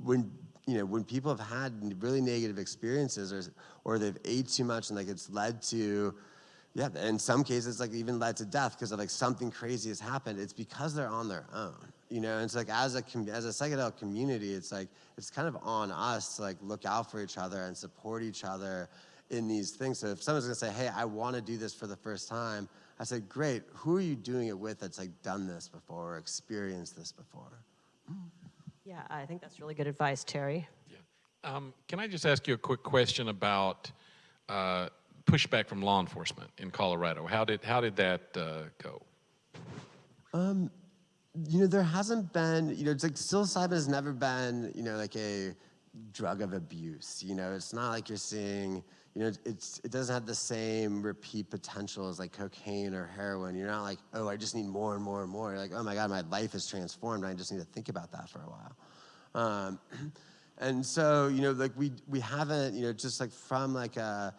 when when people have had really negative experiences or they've ate too much and like it's led to, yeah, in some cases like even led to death because of like something crazy has happened, it's because they're on their own. And it's like as a psychedelic community, it's like it's kind of on us to like look out for each other and support each other in these things. So if someone's gonna say, hey, I want to do this for the first time, I say, great, who are you doing it with that's like done this before or experienced this before? Yeah, I think that's really good advice, Terry. Yeah. Can I just ask you a quick question about pushback from law enforcement in Colorado? How did that go? There hasn't been, it's like psilocybin has never been, like a drug of abuse. It's not like you're seeing, it doesn't have the same repeat potential as like cocaine or heroin. You're not like, oh, I just need more and more and more. You're like, oh my God, my life is transformed. I just need to think about that for a while. And so, like we haven't, just like from like a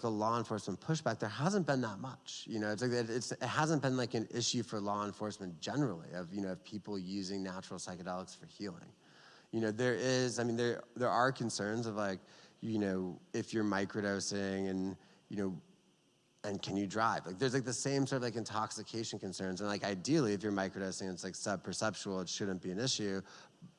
law enforcement pushback, there hasn't been that much. It's like it hasn't been like an issue for law enforcement generally of of people using natural psychedelics for healing. There are concerns of like, if you're microdosing and can you drive? Like there's like the same sort of like intoxication concerns. And like ideally, if you're microdosing, it's like sub-perceptual, it shouldn't be an issue,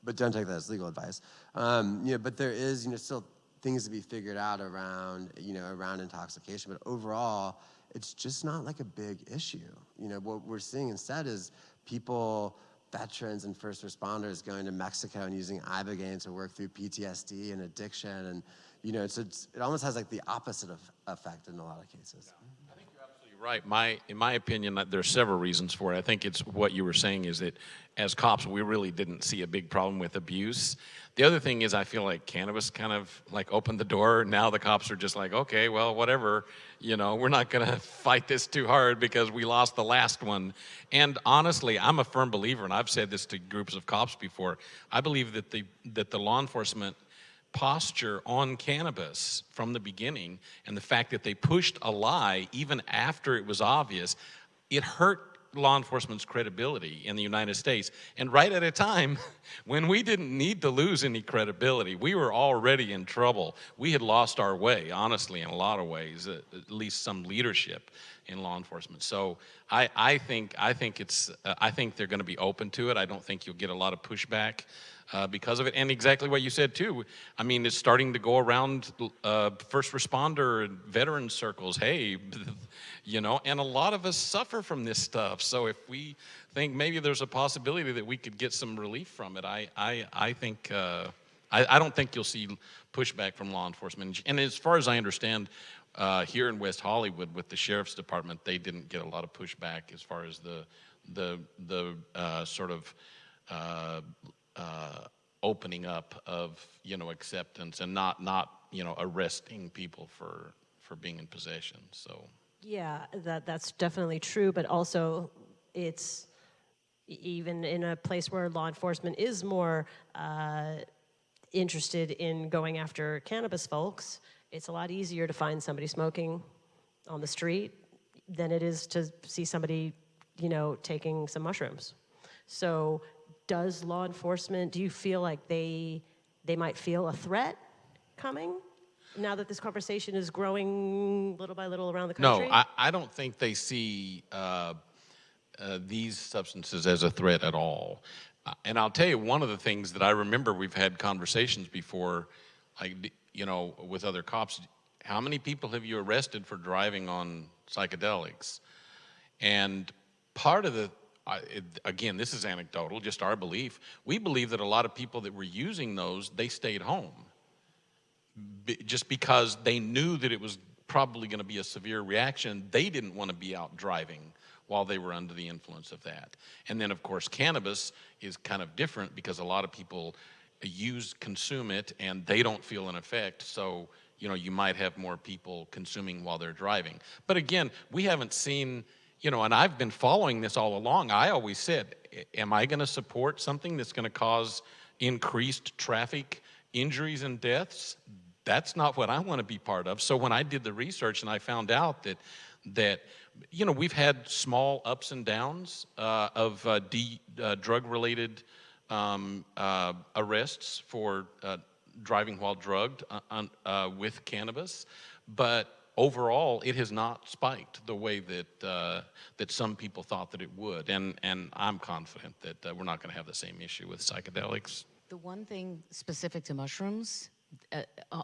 but don't take that as legal advice. But there is, still things to be figured out around, around intoxication. But overall, it's just not like a big issue. What we're seeing instead is people, veterans and first responders going to Mexico and using Ibogaine to work through PTSD and addiction. And, it almost has like the opposite of effect in a lot of cases. I think you're absolutely right. In my opinion, there are several reasons for it. I think it's what you were saying is that as cops, we really didn't see a big problem with abuse. The other thing is I feel like cannabis kind of like opened the door. Now the cops are just like, okay, well, whatever, we're not going to fight this too hard because we lost the last one. And honestly, I'm a firm believer, and I've said this to groups of cops before, I believe that the law enforcement posture on cannabis from the beginning and the fact that they pushed a lie even after it was obvious, it hurt law enforcement's credibility in the United States. And right at a time when we didn't need to lose any credibility, we were already in trouble. We had lost our way, honestly, in a lot of ways, at least some leadership in law enforcement. So I think they're going to be open to it. I don't think you'll get a lot of pushback because of it. And exactly what you said too. I mean, it's starting to go around first responder and veteran circles. Hey, and a lot of us suffer from this stuff. So if we think maybe there's a possibility that we could get some relief from it, I think I don't think you'll see pushback from law enforcement. And as far as I understand, here in West Hollywood with the sheriff's department, they didn't get a lot of pushback as far as the sort of opening up of acceptance and not arresting people for being in possession. So yeah, that's definitely true, but also it's even in a place where law enforcement is more interested in going after cannabis folks, it's a lot easier to find somebody smoking on the street than it is to see somebody taking some mushrooms. So does law enforcement, do you feel like they might feel a threat coming now that this conversation is growing little by little around the country? No, I don't think they see these substances as a threat at all. And I'll tell you, one of the things that I remember we've had conversations before, like, with other cops, how many people have you arrested for driving on psychedelics? And part of the, again, this is anecdotal, just our belief. We believe that a lot of people that were using those, they stayed home just because they knew that it was probably going to be a severe reaction. They didn't want to be out driving while they were under the influence of that. And then, of course, cannabis is kind of different because a lot of people consume it, and they don't feel an effect. So, you might have more people consuming while they're driving. But again, we haven't seen, and I've been following this all along. I always said, am I going to support something that's going to cause increased traffic injuries and deaths? That's not what I want to be part of. So when I did the research and I found out that we've had small ups and downs of drug-related arrests for driving while drugged with cannabis, but overall, it has not spiked the way that some people thought that it would, and I'm confident that we're not going to have the same issue with psychedelics. The one thing specific to mushrooms,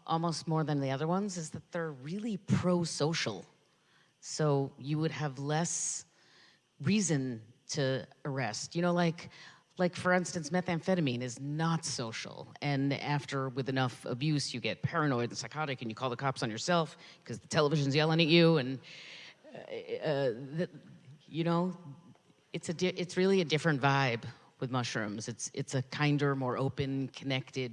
almost more than the other ones, is that they're really pro-social. So you would have less reason to arrest. You know, like for instance, methamphetamine is not social. And after, with enough abuse, you get paranoid and psychotic, and you call the cops on yourself because the television's yelling at you. And, you know, it's really a different vibe with mushrooms. It's a kinder, more open, connected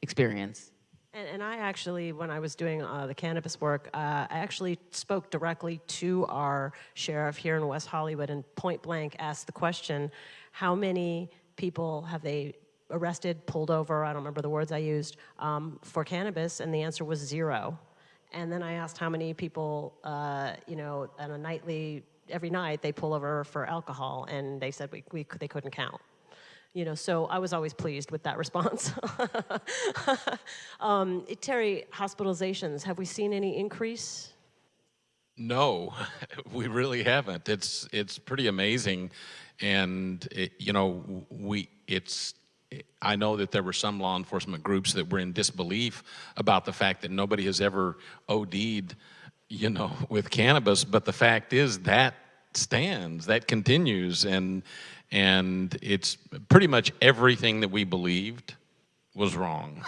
experience. And I actually, when I was doing the cannabis work, I actually spoke directly to our sheriff here in West Hollywood and point blank asked the question, how many people have they arrested, pulled over, I don't remember the words I used, for cannabis? And the answer was 0. And then I asked how many people, you know, on a nightly, every night they pull over for alcohol, and they said they couldn't count. You know, so I was always pleased with that response. Terry, hospitalizations, have we seen any increase? No, we really haven't. It's pretty amazing, and you know, I know that there were some law enforcement groups that were in disbelief about the fact that nobody has ever OD'd, you know, with cannabis, but the fact is that stands, that continues, and it's pretty much everything that we believed was wrong.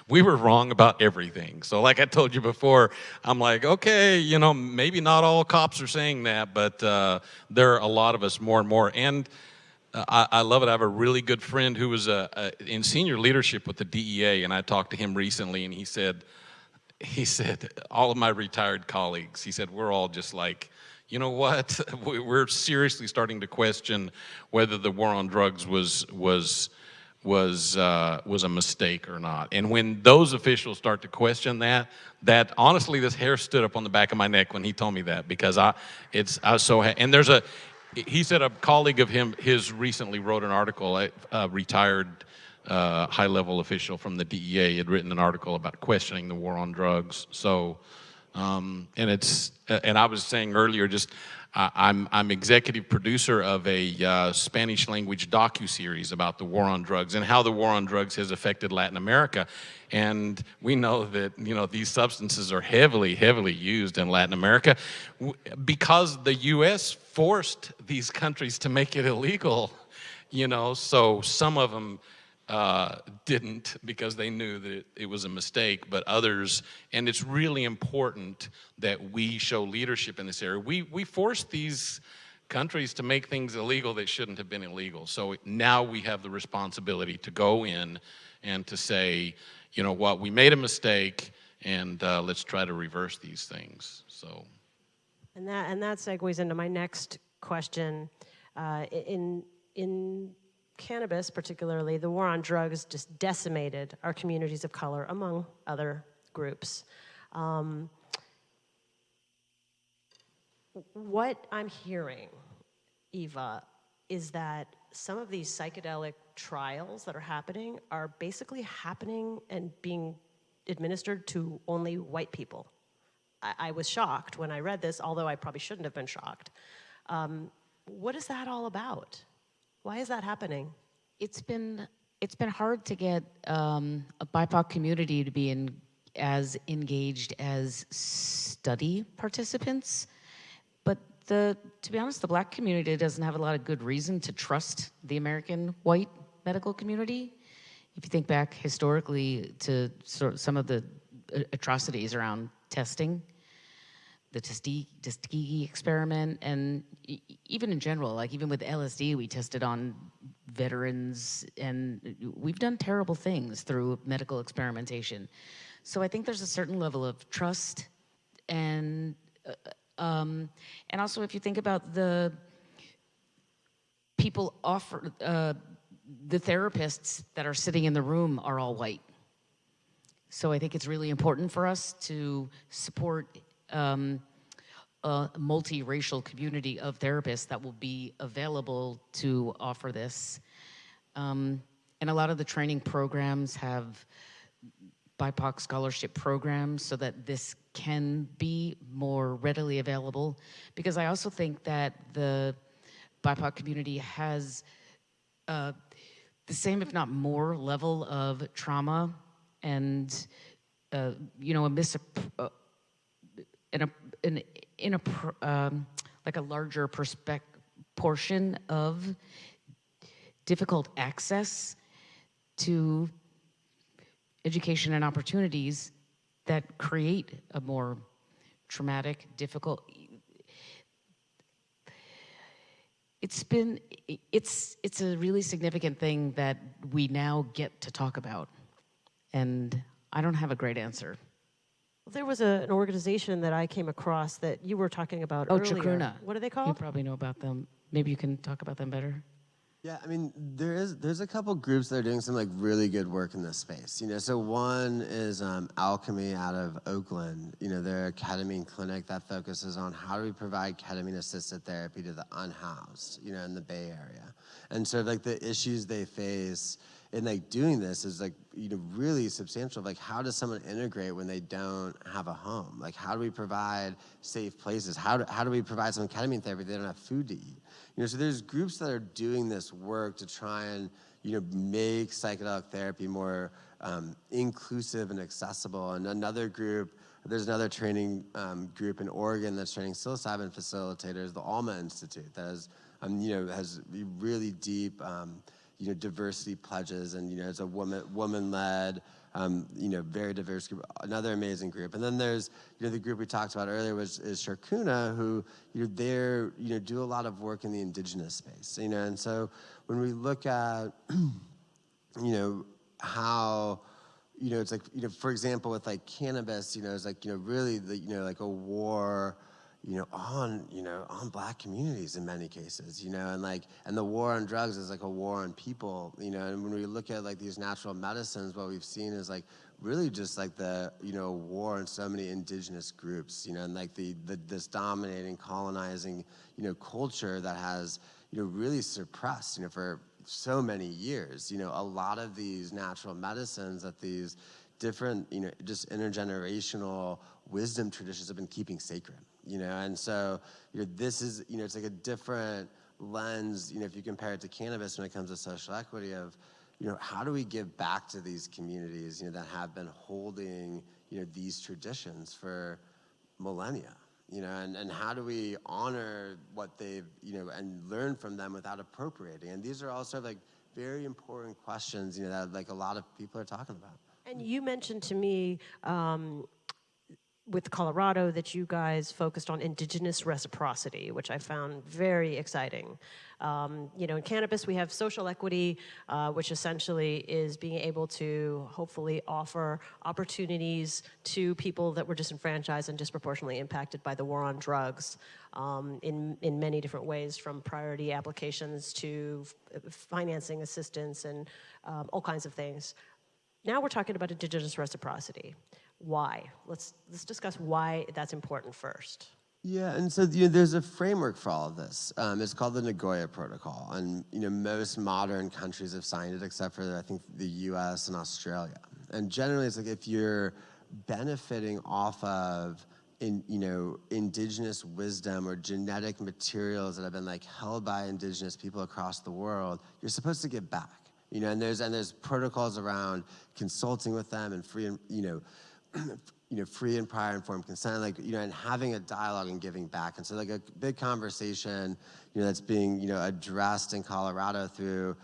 We were wrong about everything. So like I told you before, I'm like, okay, you know, maybe not all cops are saying that, but there are a lot of us more and more. And I love it. I have a really good friend who was in senior leadership with the DEA, and I talked to him recently, and he said, all of my retired colleagues, he said, we're all just like, you know what? We're seriously starting to question whether the war on drugs was a mistake or not. And when those officials start to question that honestly, this hair stood up on the back of my neck when he told me that, because he said a colleague of his recently wrote an article, a retired high-level official from the DEA had written an article about questioning the war on drugs. So. And I was saying earlier, I'm executive producer of a Spanish language docuseries about the war on drugs and how the war on drugs has affected Latin America. And we know that, you know, these substances are heavily, heavily used in Latin America because the U.S. forced these countries to make it illegal, you know, so some of them didn't because they knew that it was a mistake, but others, and it's really important that we show leadership in this area. We forced these countries to make things illegal that shouldn't have been illegal. So now we have the responsibility to go in and to say, you know what, we made a mistake, and let's try to reverse these things. So, and that segues into my next question. In cannabis, particularly, the war on drugs just decimated our communities of color, among other groups. What I'm hearing, Eva, is that some of these psychedelic trials that are happening are basically happening and being administered to only white people. I was shocked when I read this, although I probably shouldn't have been shocked. What is that all about? Why is that happening? It's been hard to get a BIPOC community to be as engaged as study participants, but to be honest, the Black community doesn't have a lot of good reason to trust the American white medical community. If you think back historically to some of the atrocities around testing, the Tuskegee experiment, and even in general, like even with LSD, we tested on veterans, and we've done terrible things through medical experimentation. So I think there's a certain level of trust, and also if you think about the people the therapists that are sitting in the room are all white. So I think it's really important for us to support a multiracial community of therapists that will be available to offer this. And a lot of the training programs have BIPOC scholarship programs so that this can be more readily available. Because I also think that the BIPOC community has the same, if not more, level of trauma and like a larger portion of difficult access to education and opportunities that create a more traumatic, difficult. It's a really significant thing that we now get to talk about, and I don't have a great answer. There was an organization that I came across that you were talking about earlier. Chacuna. What are they You called? probably know about them. Maybe you can talk about them better. Yeah, I mean, there's a couple groups that are doing some like really good work in this space. So one is Alchemy out of Oakland. They're a ketamine clinic that focuses on how do we provide ketamine-assisted therapy to the unhoused, in the Bay Area. And so like the issues they face in like doing this is like, really substantial. Like how does someone integrate when they don't have a home? Like how do we provide safe places? How do we provide someone ketamine therapy if they don't have food to eat? So there's groups that are doing this work to try and, make psychedelic therapy more inclusive and accessible. And there's another training group in Oregon that's training psilocybin facilitators, the Alma Institute, that has really deep, diversity pledges, and it's a woman-led, very diverse group. Another amazing group. And then there's the group we talked about earlier, which is Chacuna, who do a lot of work in the indigenous space. And so when we look at how it's like for example with like cannabis, it's like really like a war on Black communities in many cases, and the war on drugs is like a war on people, and when we look at like these natural medicines, what we've seen is like really just like the, war on so many indigenous groups, and like this dominating, colonizing, culture that has, really suppressed, for so many years, a lot of these natural medicines that these different, just intergenerational wisdom traditions have been keeping sacred. And so, this is, it's like a different lens, if you compare it to cannabis when it comes to social equity of, how do we give back to these communities, that have been holding, these traditions for millennia, and how do we honor what they've, and learn from them without appropriating? And these are also like very important questions, that like a lot of people are talking about. And you mentioned to me with Colorado that you guys focused on indigenous reciprocity, which I found very exciting. In cannabis, we have social equity, which essentially is being able to hopefully offer opportunities to people that were disenfranchised and disproportionately impacted by the war on drugs in many different ways, from priority applications to financing assistance and all kinds of things. Now we're talking about indigenous reciprocity. Why? Let's discuss why that's important first. Yeah, and so there's a framework for all of this. It's called the Nagoya Protocol, and most modern countries have signed it, except for I think the U.S. and Australia. And generally, it's like if you're benefiting off of indigenous wisdom or genetic materials that have been like held by indigenous people across the world, you're supposed to give back. And there's protocols around consulting with them and free and prior informed consent, and having a dialogue and giving back. And so like a big conversation, that's being, addressed in Colorado through,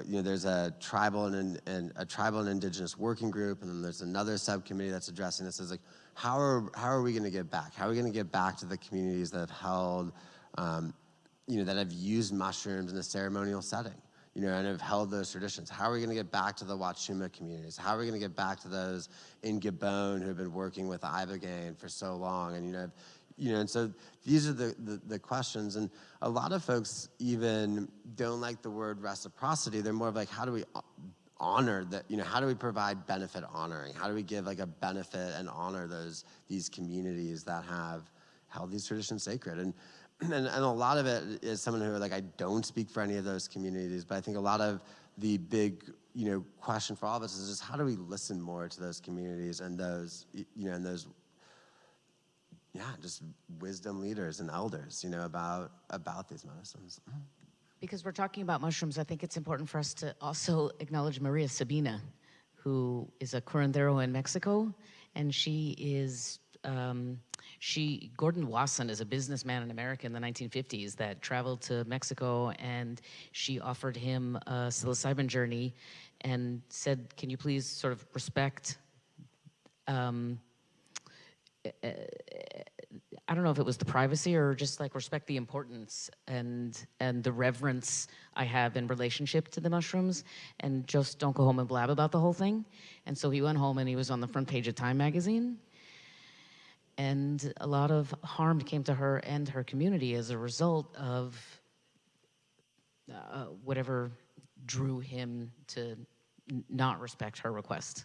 there's a tribal and indigenous working group, and then there's another subcommittee that's addressing this. Is like, how are we going to give back? How are we going to give back to the communities that have held, that have used mushrooms in a ceremonial setting? And have held those traditions. How are we going to get back to the Wachuma communities? How are we going to get back to those in Gabon who have been working with Ibogaine for so long? And and so these are the questions. And a lot of folks even don't like the word reciprocity. They're more of like, how do we honor that? How do we provide benefit honoring? How do we give like a benefit and honor these communities that have held these traditions sacred? And a lot of it is someone who, like, I don't speak for any of those communities, but I think a lot of the big, question for all of us is just how do we listen more to those communities and those, and those, just wisdom leaders and elders, about these medicines. Because we're talking about mushrooms, I think it's important for us to also acknowledge Maria Sabina, who is a curandero in Mexico, and she is, Gordon Wasson is a businessman in America in the 1950s that traveled to Mexico, and she offered him a psilocybin journey and said, can you please sort of respect, I don't know if it was the privacy or just like respect the importance and the reverence I have in relationship to the mushrooms, and just don't go home and blab about the whole thing. And so he went home and he was on the front page of Time magazine. And a lot of harm came to her and her community as a result of whatever drew him to not respect her request.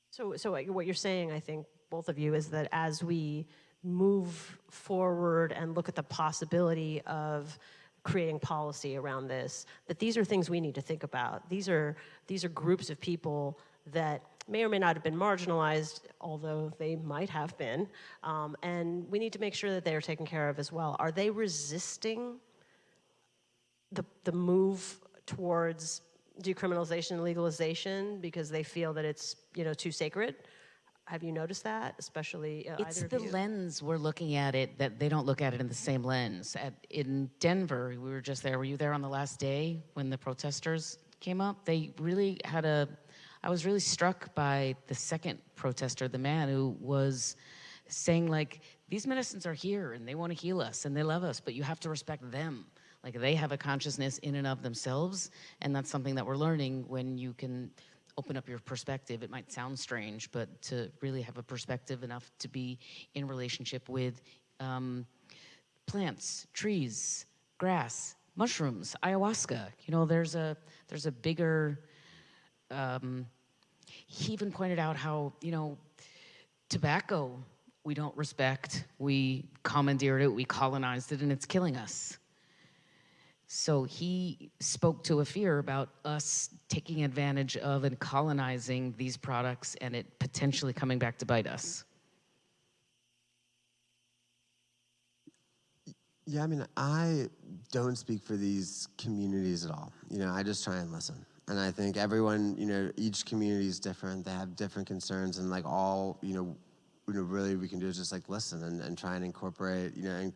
So what you're saying, I think, both of you, is that as we move forward and look at the possibility of creating policy around this, that these are things we need to think about. These are groups of people that may or may not have been marginalized, although they might have been, and we need to make sure that they are taken care of as well. Are they resisting the move towards decriminalization and legalization because they feel that it's too sacred? Have you noticed that, especially it's either the of you? lens we're looking at it, that they don't look at it in the same lens. In Denver, we were just there. Were you there on the last day when the protesters came up? They really had I was really struck by the second protester, the man who was saying, like, these medicines are here and they want to heal us and they love us, but you have to respect them. Like, they have a consciousness in and of themselves, and that's something that we're learning when you can open up your perspective. It might sound strange, but to really have a perspective enough to be in relationship with plants, trees, grass, mushrooms, ayahuasca. There's a bigger, he even pointed out how, tobacco, we don't respect, we commandeered it, we colonized it, and it's killing us. So he spoke to a fear about us taking advantage of and colonizing these products and it potentially coming back to bite us. Yeah, I mean, I don't speak for these communities at all. I just try and listen. And I think everyone, each community is different. They have different concerns, and like all, really we can do is just like listen and try and incorporate, and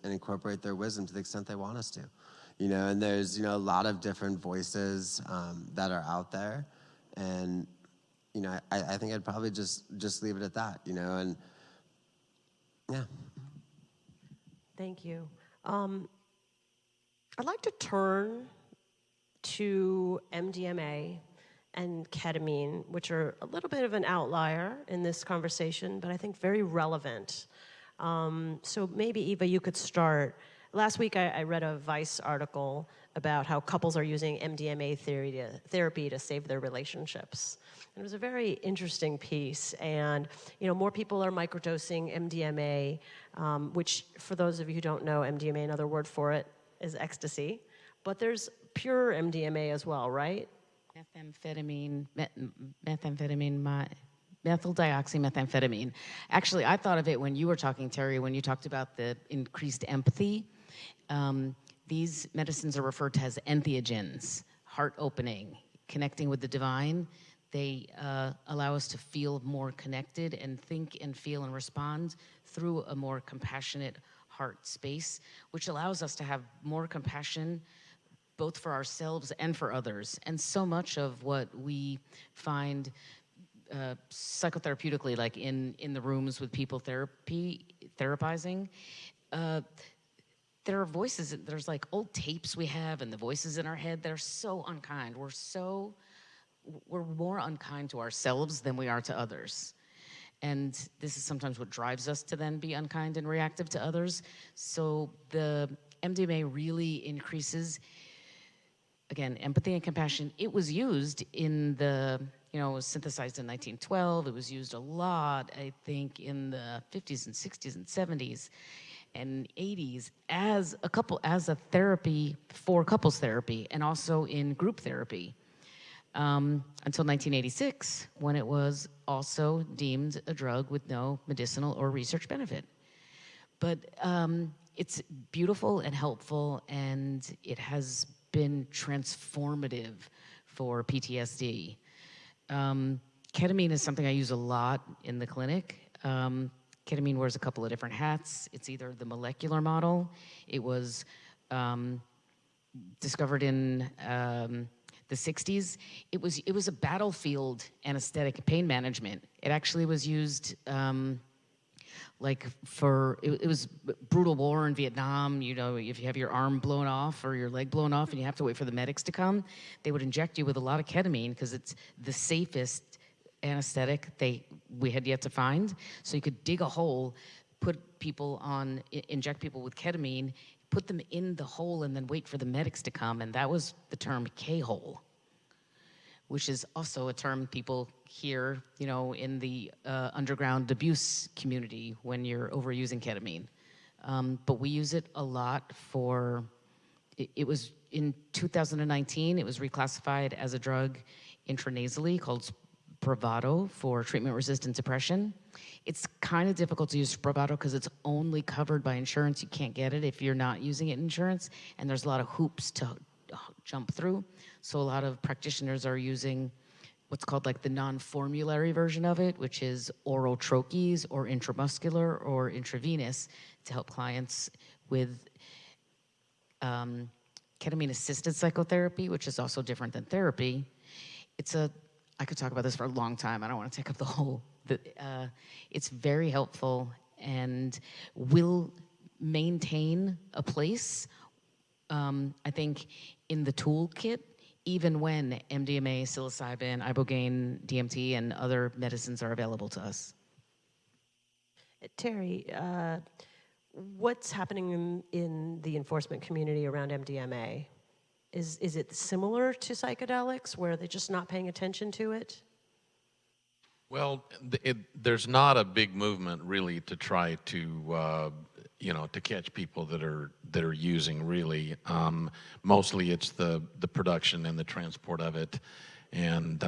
incorporate their wisdom to the extent they want us to. And there's, a lot of different voices that are out there. And, I think I'd probably just leave it at that, and yeah. Thank you. I'd like to turn to MDMA and ketamine, which are a little bit of an outlier in this conversation, but I think very relevant. So maybe, Eva, you could start. Last week, I read a Vice article about how couples are using MDMA therapy to save their relationships. And it was a very interesting piece. And, more people are microdosing MDMA, which, for those of you who don't know, MDMA, another word for it, is ecstasy. But there's pure MDMA as well, right? Methyldioxymethamphetamine. Actually, I thought of it when you were talking, Terry, when you talked about the increased empathy. These medicines are referred to as entheogens, heart opening, connecting with the divine. They allow us to feel more connected and think and feel and respond through a more compassionate heart space, which allows us to have more compassion both for ourselves and for others. And so much of what we find psychotherapeutically, like in the rooms with people therapizing, there are voices, there's like old tapes we have and the voices in our head that are so unkind. We're more unkind to ourselves than we are to others. And this is sometimes what drives us to then be unkind and reactive to others. So the MDMA really increases, again, empathy and compassion. It was used in it was synthesized in 1912. It was used a lot, I think, in the 50s and 60s and 70s. and 80s as a therapy for couples therapy, and also in group therapy, until 1986, when it was also deemed a drug with no medicinal or research benefit. But it's beautiful and helpful, and it has been transformative for PTSD. Ketamine is something I use a lot in the clinic. Ketamine wears a couple of different hats. It's either the molecular model. It was discovered in the 60s. It was a battlefield anesthetic pain management. It actually was used it was brutal war in Vietnam. You know, if you have your arm blown off or your leg blown off and you have to wait for the medics to come, they would inject you with a lot of ketamine because it's the safest anesthetic we had yet to find. So you could dig a hole, inject people with ketamine, put them in the hole, and then wait for the medics to come. And that was the term K-hole, which is also a term people hear, you know, in the underground abuse community when you're overusing ketamine. But we use it a lot for, it was in 2019, it was reclassified as a drug intranasally called Spravato for treatment-resistant depression. It's kind of difficult to use Spravato because it's only covered by insurance. You can't get it if you're not using it in insurance, and there's a lot of hoops to jump through. So a lot of practitioners are using what's called like the non-formulary version of it, which is oral troches or intramuscular or intravenous to help clients with ketamine-assisted psychotherapy, which is also different than therapy. I could talk about this for a long time. I don't want to take up the whole, it's very helpful and will maintain a place, I think, in the toolkit, even when MDMA, psilocybin, ibogaine, DMT, and other medicines are available to us. Terry, what's happening in the enforcement community around MDMA? Is it similar to psychedelics, where they're just not paying attention to it? Well, there's not a big movement really to try to to catch people that are using really. Mostly it's the production and the transport of it, and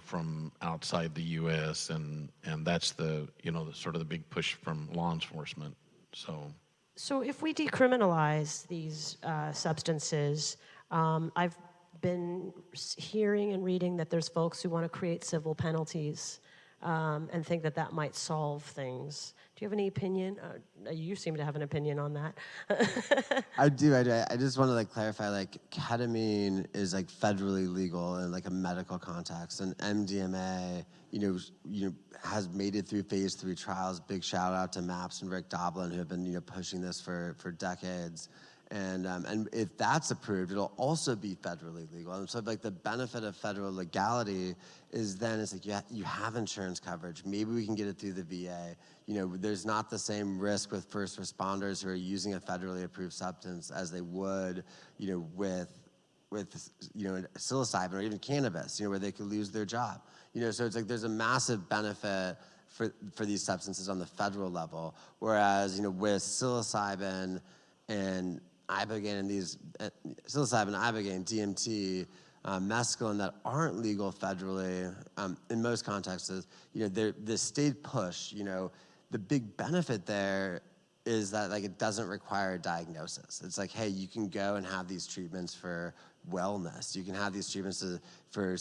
from outside the U.S. and that's the sort of the big push from law enforcement. So if we decriminalize these substances, I've been hearing and reading that there's folks who want to create civil penalties and think that might solve things. Do you have any opinion? You seem to have an opinion on that. I do. I just want to clarify, ketamine is federally legal in a medical context, and MDMA, has made it through phase 3 trials. Big shout out to MAPS and Rick Doblin, who have been pushing this for decades. And if that's approved, it'll also be federally legal. And so the benefit of federal legality is then it's you have insurance coverage. Maybe we can get it through the VA. There's not the same risk with first responders who are using a federally approved substance as they would, with psilocybin or even cannabis, where they could lose their job. So it's there's a massive benefit for these substances on the federal level, whereas with psilocybin and ibogaine and these psilocybin, ibogaine, DMT, mescaline that aren't legal federally in most contexts, the state push. The big benefit there is that it doesn't require a diagnosis. It's hey, you can go and have these treatments for wellness. You can have these treatments for a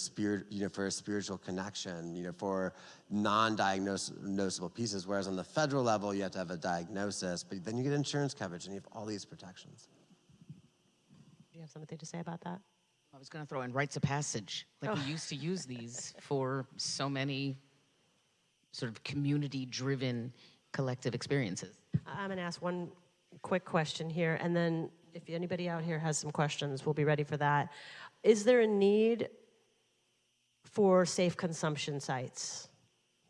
spiritual connection. For non-diagnosable pieces. Whereas on the federal level, you have to have a diagnosis, but then you get insurance coverage and you have all these protections. Do you have something to say about that? I was going to throw in rites of passage. We used to use these for so many sort of community-driven collective experiences. I'm going to ask one quick question here, and then if anybody out here has some questions, we'll be ready for that. Is there a need for safe consumption sites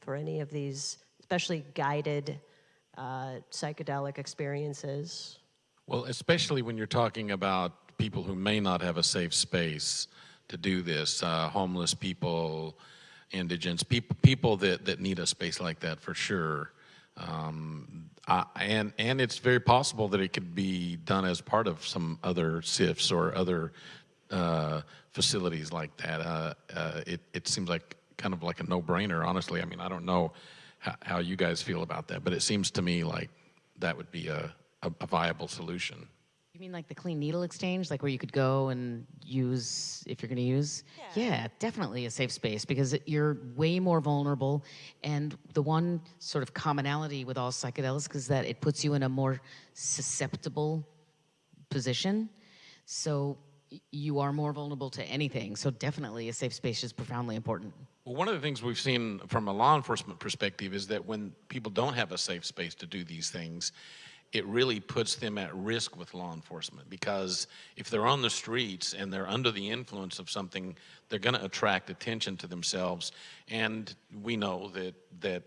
for any of these, especially guided psychedelic experiences? Well, especially when you're talking about people who may not have a safe space to do this, homeless people, indigents, people that need a space like that for sure. And it's very possible that it could be done as part of some other SIFs or other facilities like that. It seems like kind of like a no-brainer, honestly. I mean, I don't know how you guys feel about that, but it seems to me like that would be a viable solution. You mean like the clean needle exchange, like where you could go and use if you're going to use? Yeah, definitely a safe space because you're way more vulnerable. And the one sort of commonality with all psychedelics is that it puts you in a more susceptible position. So you are more vulnerable to anything. So definitely a safe space is profoundly important. Well, one of the things we've seen from a law enforcement perspective is that when people don't have a safe space to do these things, it really puts them at risk with law enforcement, because if they're on the streets and they're under the influence of something, they're going to attract attention to themselves. And we know that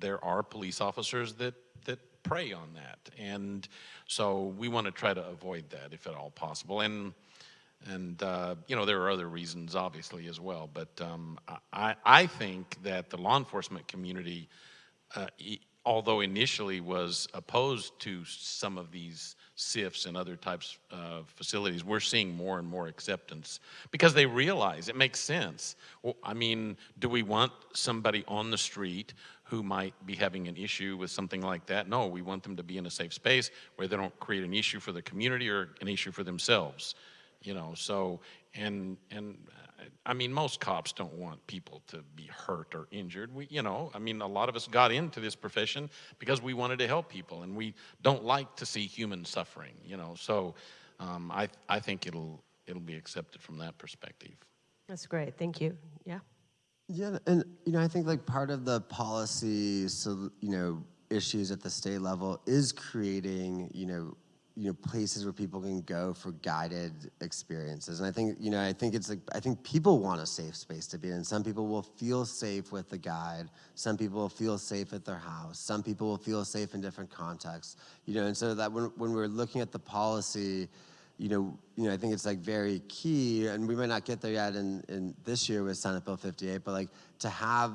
there are police officers that prey on that. And so we want to try to avoid that if at all possible. And there are other reasons, obviously, as well. But I think that the law enforcement community, although initially was opposed to some of these SIFs and other types of facilities, we're seeing more and more acceptance because they realize it makes sense. Well, I mean, do we want somebody on the street who might be having an issue with something like that? No, we want them to be in a safe space where they don't create an issue for the community or an issue for themselves. So, I mean, most cops don't want people to be hurt or injured. A lot of us got into this profession because we wanted to help people, and we don't like to see human suffering, So, I think it'll be accepted from that perspective. That's great. Thank you. Yeah. Yeah, and I think like part of the policy, issues at the state level is creating, places where people can go for guided experiences. And I think people want a safe space to be in. Some people will feel safe with the guide. Some people will feel safe at their house. Some people will feel safe in different contexts. And so that when we're looking at the policy, I think it's like very key, and we might not get there yet in this year with Senate Bill 58, but like to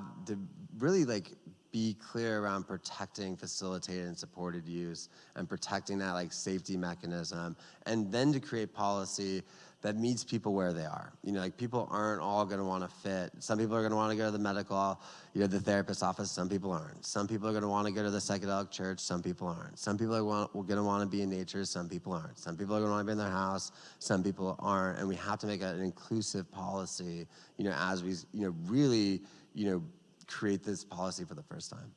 really like be clear around protecting facilitated and supported use and protecting that like safety mechanism, and then to create policy that meets people where they are. Like people aren't all going to want to fit. Some people are going to want to go to the medical, the therapist's office. Some people aren't. Some people are going to want to go to the psychedelic church. Some people aren't. Some people are going to want to be in nature. Some people aren't. Some people are going to want to be in their house. Some people aren't. And we have to make an inclusive policy, as we, really, create this policy for the first time.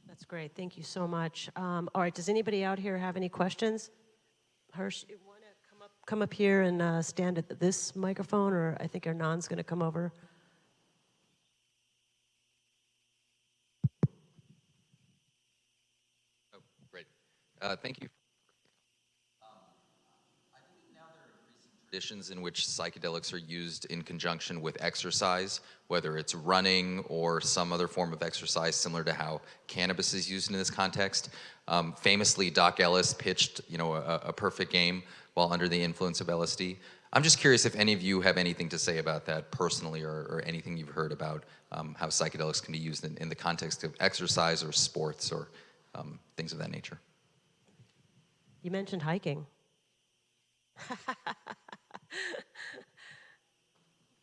That's great. Thank you so much. All right. Does anybody out here have any questions? Hirsch, you want to come up here and stand at this microphone, or I think Hernan's going to come over. Oh, great. Thank you. I believe now there are increasing traditions in which psychedelics are used in conjunction with exercise, whether it's running or some other form of exercise, similar to how cannabis is used in this context. Famously, Doc Ellis pitched, a perfect game while under the influence of LSD. I'm just curious if any of you have anything to say about that personally, or anything you've heard about how psychedelics can be used in the context of exercise or sports or things of that nature. You mentioned hiking.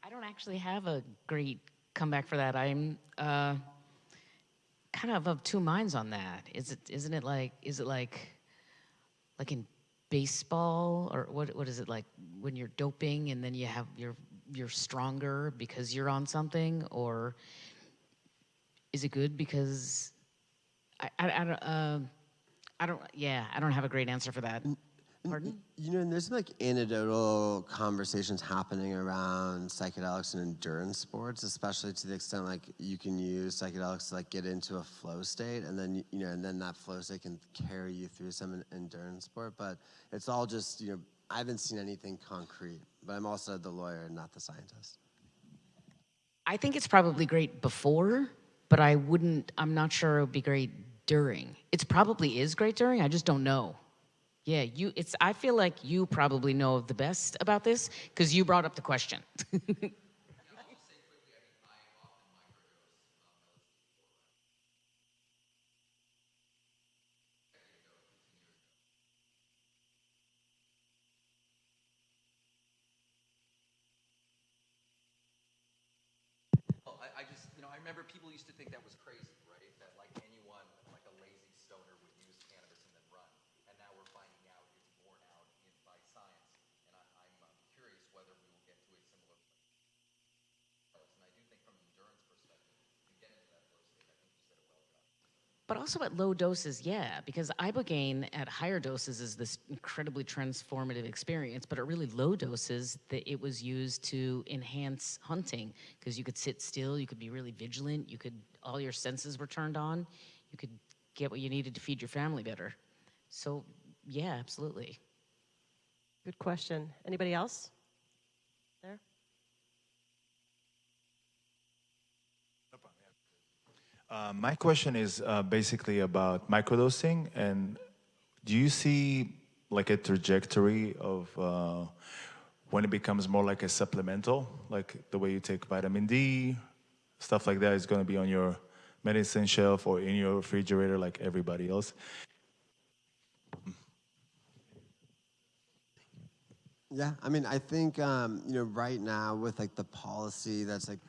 I don't actually have a great comeback for that. I'm kind of two minds on that. Is it like in baseball, or what is it like when you're doping and then you're stronger because you're on something, or is it good because I don't have a great answer for that. Pardon? And there's like anecdotal conversations happening around psychedelics and endurance sports, especially to the extent like you can use psychedelics to like get into a flow state, and then and then that flow state can carry you through some endurance sport. But it's all just I haven't seen anything concrete. But I'm also the lawyer and not the scientist. I think it's probably great before, but I'm not sure it would be great during. It probably is great during. I just don't know. Yeah, I feel like you probably know the best about this because you brought up the question. I remember people used to think that was crazy, right? That like anyone, like a lazy stoner would use cannabis and then run. And now we're finding out it's borne out by science. And I'm curious whether we will get to a similar place. And I do think from an endurance perspective, to get into that flow state, I think you said it well, Josh. But also at low doses, yeah, because ibogaine at higher doses is this incredibly transformative experience, but at really low doses, it was used to enhance hunting because you could sit still, you could be really vigilant, all your senses were turned on, you could get what you needed to feed your family better. So, yeah, absolutely. Good question. Anybody else? There? My question is basically about microdosing, and do you see like a trajectory of when it becomes more like a supplemental, like the way you take vitamin D, stuff like that is going to be on your medicine shelf or in your refrigerator like everybody else? Yeah, I mean, I think right now with like the policy that's like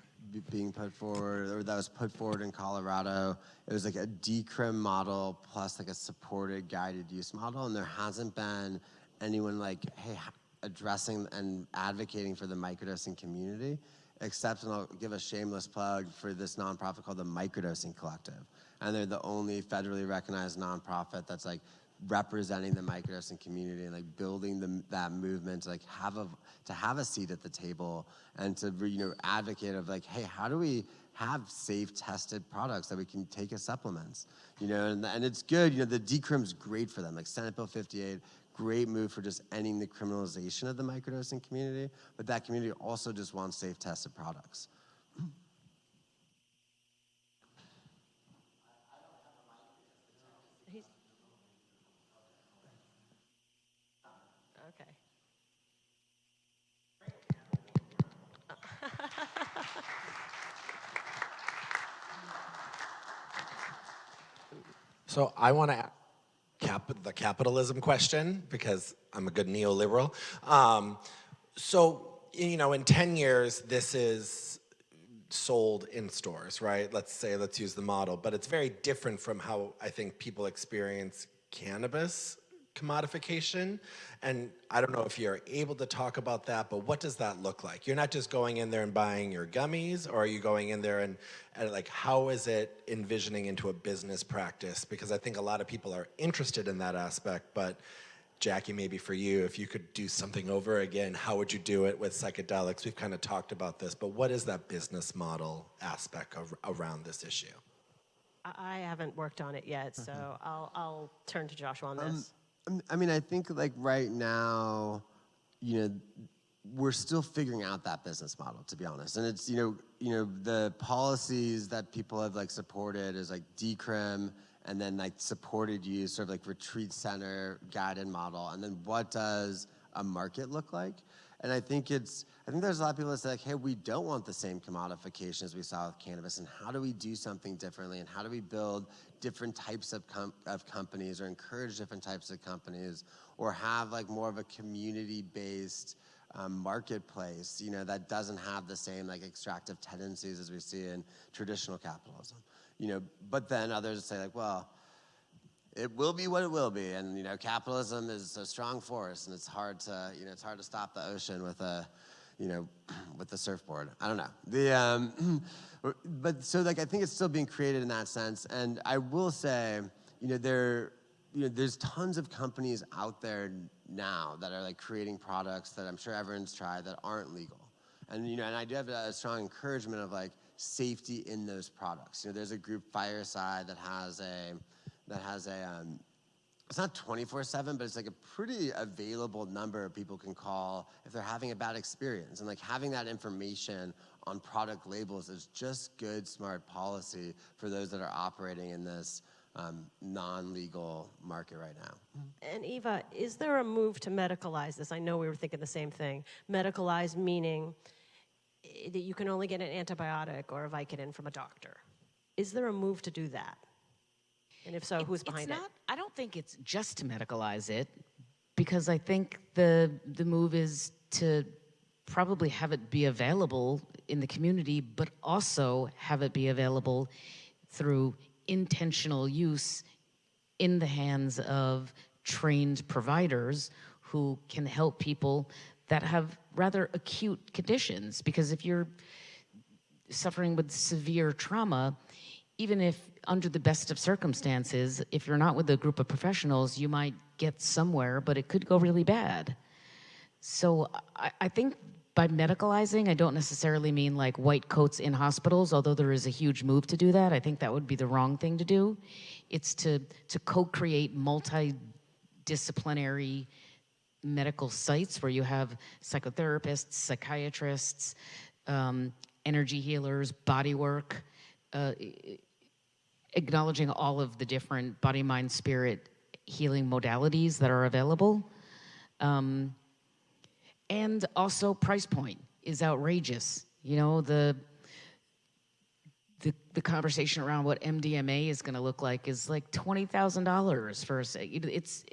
being put forward, or that was put forward in Colorado, it was like a decrim model plus like a supported guided use model, and there hasn't been anyone like, hey, addressing and advocating for the microdosing community, except, and I'll give a shameless plug for this nonprofit called the Microdosing Collective, and they're the only federally recognized nonprofit that's like representing the microdosing community and like building that movement to like have a seat at the table and to advocate of like, hey, how do we have safe tested products that we can take as supplements, and it's good, the decrim's great for them, like Senate Bill 58, great move for just ending the criminalization of the microdosing community, but that community also just wants safe tested products. Okay. So I want to the capitalism question because I'm a good neoliberal. So, in 10 years, this is sold in stores, right? Let's use the model, but it's very different from how I think people experience cannabis commodification. And I don't know if you're able to talk about that, but what does that look like? You're not just going in there and buying your gummies, or are you going in there and like, how is it envisioning into a business practice? Because I think a lot of people are interested in that aspect, but Jackie, maybe for you, if you could do something over again, how would you do it with psychedelics? We've kind of talked about this, but what is that business model aspect around this issue? I haven't worked on it yet, so I'll turn to Joshua on this. I mean, I think like right now, we're still figuring out that business model, to be honest. And it's, the policies that people have like supported is like decrim, and then like supported use, sort of like retreat center guided model. And then what does a market look like? And I think there's a lot of people that say like, hey, we don't want the same commodification as we saw with cannabis, and how do we do something differently, and how do we build different types of companies, or encourage different types of companies, or have like more of a community-based marketplace, that doesn't have the same like extractive tendencies as we see in traditional capitalism. But then others say like, well, it will be what it will be, and capitalism is a strong force, and it's hard to stop the ocean with a surfboard. I don't know. But so like I think it's still being created in that sense, and I will say, there's tons of companies out there now that are like creating products that I'm sure everyone's tried that aren't legal, and and I do have a strong encouragement of like safety in those products. There's a group, Fireside, that has a it's not 24/7, but it's like a pretty available number of people can call if they're having a bad experience. And like having that information on product labels is just good, smart policy for those that are operating in this non-legal market right now. And Eva, is there a move to medicalize this? I know we were thinking the same thing. Medicalize meaning that you can only get an antibiotic or a Vicodin from a doctor. Is there a move to do that? And if so, who's behind it? I don't think it's just to medicalize it, because I think the move is to probably have it be available in the community, but also have it be available through intentional use in the hands of trained providers who can help people that have rather acute conditions. Because if you're suffering with severe trauma, even if under the best of circumstances, if you're not with a group of professionals, you might get somewhere, but it could go really bad. So I think by medicalizing, I don't necessarily mean like white coats in hospitals, although there is a huge move to do that. I think that would be the wrong thing to do. It's to co-create multidisciplinary medical sites where you have psychotherapists, psychiatrists, energy healers, body work, acknowledging all of the different body, mind, spirit healing modalities that are available. And also price point is outrageous. You know, the conversation around what MDMA is going to look like is like $20,000 for it's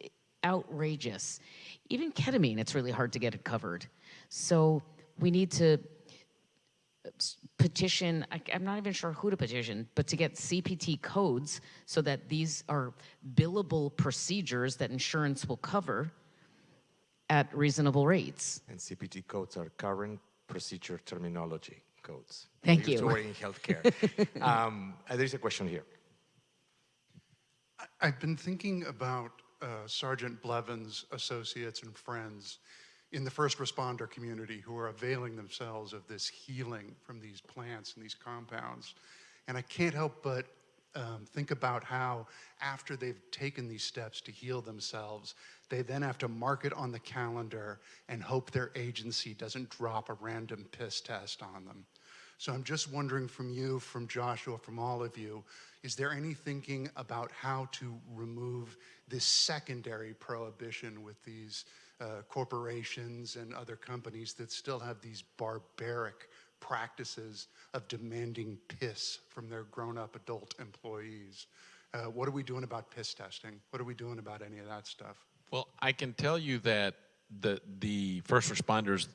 outrageous. Even ketamine, it's really hard to get it covered. So we need to petition, I'm not even sure who to petition, but to get CPT codes so that these are billable procedures that insurance will cover at reasonable rates. And CPT codes are current procedure terminology codes. Thank I used you. to work in healthcare. There's a question here. I've been thinking about Sergeant Blevins' associates and friends in the first responder community who are availing themselves of this healing from these plants and these compounds. And I can't help but think about how after they've taken these steps to heal themselves, they then have to mark it on the calendar and hope their agency doesn't drop a random piss test on them. So I'm just wondering from you, from Joshua, from all of you, is there any thinking about how to remove this secondary prohibition with these corporations and other companies that still have these barbaric practices of demanding piss from their grown-up adult employees? What are we doing about piss testing? What are we doing about any of that stuff? Well, I can tell you that the first responders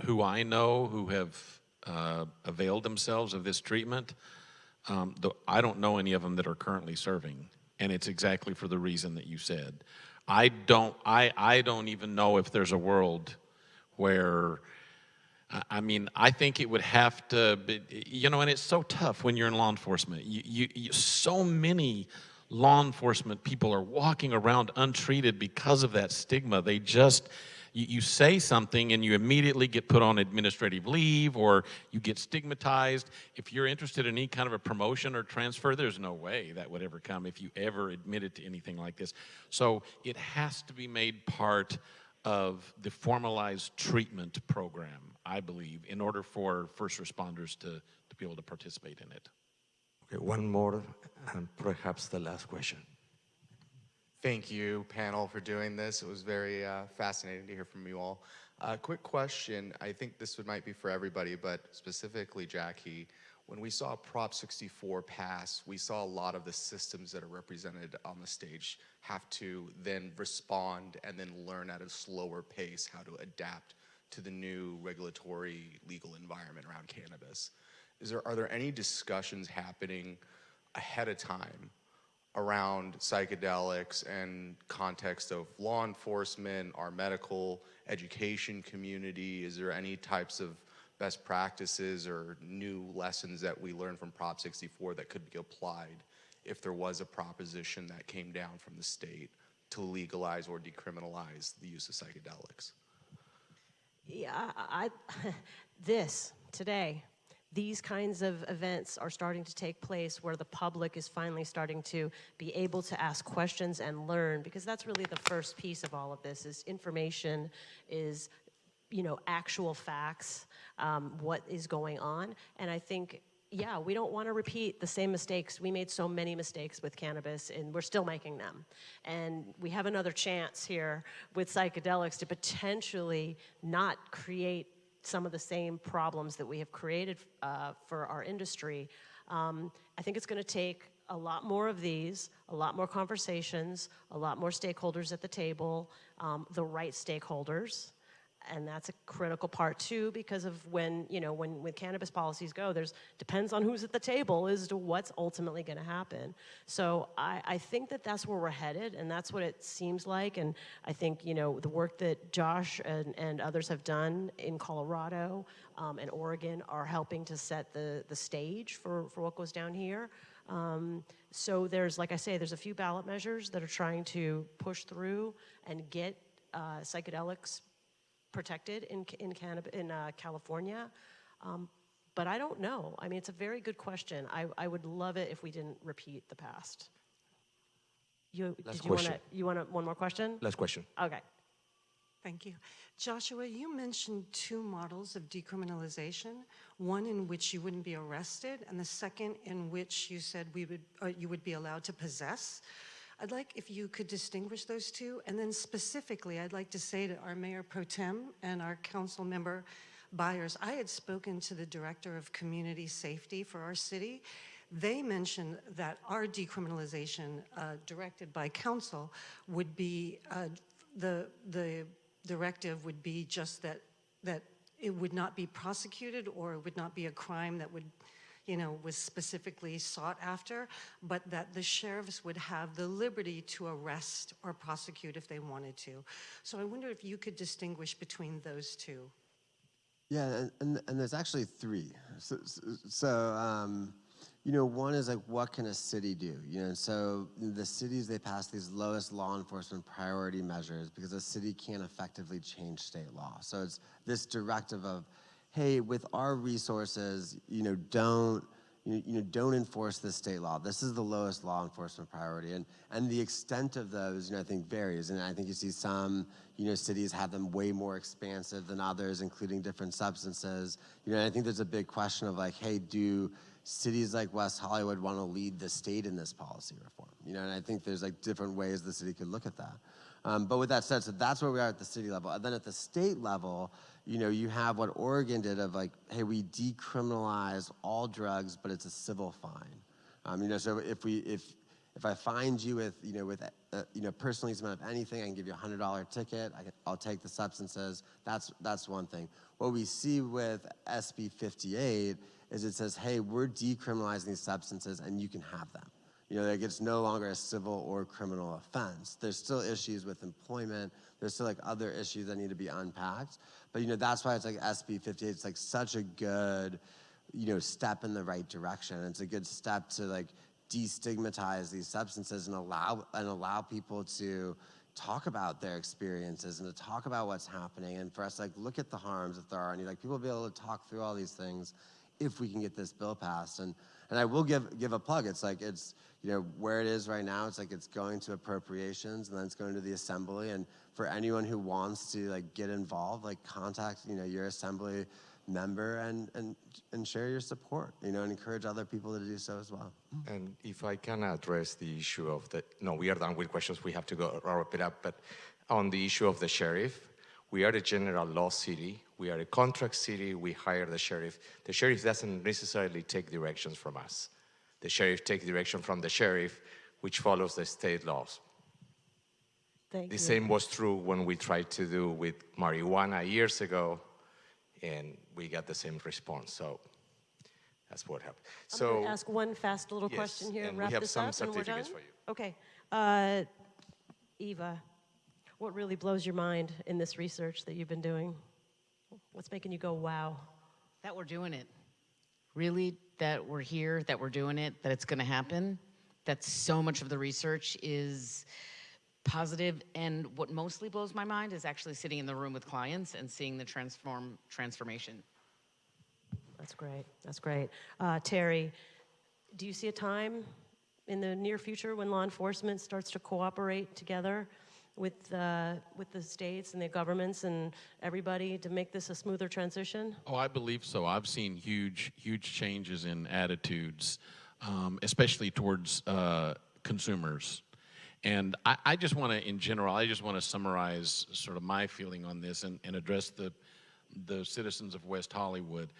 who I know who have availed themselves of this treatment, I don't know any of them that are currently serving, and it's exactly for the reason that you said. I don't even know if there's a world where, I mean, I think it would have to be, you know, and it's so tough when you're in law enforcement. So many law enforcement people are walking around untreated because of that stigma. They just, you say something and you immediately get put on administrative leave or you get stigmatized. If you're interested in any kind of a promotion or transfer, there's no way that would ever come if you ever admitted to anything like this. So it has to be made part of the formalized treatment program, I believe, in order for first responders to be able to participate in it. Okay, one more, and perhaps the last question. Thank you, panel, for doing this. It was very fascinating to hear from you all. Quick question. I think this might be for everybody, but specifically Jackie. When we saw Prop 64 pass, we saw a lot of the systems that are represented on the stage have to then respond and then learn at a slower pace how to adapt to the new regulatory legal environment around cannabis. Are there any discussions happening ahead of time around psychedelics and context of law enforcement, our medical education community? Is there any types of best practices or new lessons that we learned from Prop 64 that could be applied if there was a proposition that came down from the state to legalize or decriminalize the use of psychedelics? Yeah, today, these kinds of events are starting to take place where the public is finally starting to be able to ask questions and learn, because that's really the first piece of all of this is information, is, you know, actual facts, what is going on. And I think, yeah, we don't want to repeat the same mistakes. We made so many mistakes with cannabis, and we're still making them. And we have another chance here with psychedelics to potentially not create some of the same problems that we have created for our industry. I think it's going to take a lot more of these, a lot more conversations, a lot more stakeholders at the table, the right stakeholders, and that's a critical part too, because of when cannabis policies go, depends on who's at the table as to what's ultimately going to happen. So I think that's where we're headed, and that's what it seems like. And I think the work that Josh and others have done in Colorado and Oregon are helping to set the stage for what goes down here. So like I say, there's a few ballot measures that are trying to push through and get psychedelics protected in California. But I don't know. I mean, it's a very good question. I would love it if we didn't repeat the past. You want one more question? Last question. Okay. Thank you. Joshua, you mentioned two models of decriminalization, one in which you wouldn't be arrested, and the second in which you said you would be allowed to possess. I'd like if you could distinguish those two, and then specifically, I'd like to say to our Mayor Pro Tem and our council member Byers, I had spoken to the Director of Community Safety for our city. They mentioned that our decriminalization directed by council would be the directive would be just that it would not be prosecuted, or it would not be a crime that would, was specifically sought after, but that the sheriffs would have the liberty to arrest or prosecute if they wanted to. So I wonder if you could distinguish between those two. Yeah, and there's actually three. So one is like, what can a city do? So the cities, they pass these lowest law enforcement priority measures because a city can't effectively change state law. So it's this directive of, hey, with our resources, don't enforce this state law. This is the lowest law enforcement priority. And the extent of those, I think varies. And I think you see some, cities have them way more expansive than others, including different substances. I think there's a big question of like, hey, do cities like West Hollywood want to lead the state in this policy reform? And I think there's like different ways the city could look at that. But with that said, so that's where we are at the city level. And then at the state level, you have what Oregon did of like, hey, we decriminalize all drugs, but it's a civil fine. So if I find you with personal use amount of anything, I can give you a $100 ticket. I'll take the substances. That's one thing. What we see with SB 58 is it says, hey, we're decriminalizing these substances and you can have them. Like it's no longer a civil or criminal offense. There's still issues with employment. There's still like other issues that need to be unpacked. But that's why it's like SB 58. It's like such a good, step in the right direction. It's a good step to like destigmatize these substances and allow people to talk about their experiences and to talk about what's happening, and for us to like look at the harms if there are any. Like people will be able to talk through all these things if we can get this bill passed. And I will give a plug. It's like it's where it is right now. It's like it's going to appropriations and then it's going to the assembly. And for anyone who wants to like get involved, like contact your assembly member and share your support. And encourage other people to do so as well. And if I can address the issue of we are done with questions. We have to go wrap it up. But on the issue of the sheriff, we are a general law city. We are a contract city. We hire the sheriff. The sheriff doesn't necessarily take directions from us. The sheriff takes direction from the sheriff, which follows the state laws. The same was true when we tried to do with marijuana years ago, and we got the same response. So that's what happened. I'm going to ask one fast little question here and wrap this up, and we're done. For you. Okay. Eva, what really blows your mind in this research that you've been doing? What's making you go, wow? That we're doing it. Really, that we're here, that we're doing it, that it's going to happen, that so much of the research is positive. And what mostly blows my mind is actually sitting in the room with clients and seeing the transformation. That's great. That's great. Terry, do you see a time in the near future when law enforcement starts to cooperate together with the states and the governments and everybody to make this a smoother transition? Oh, I believe so. I've seen huge changes in attitudes, especially towards consumers. And I just want to, in general, I just want to summarize sort of my feeling on this and address the citizens of West Hollywood.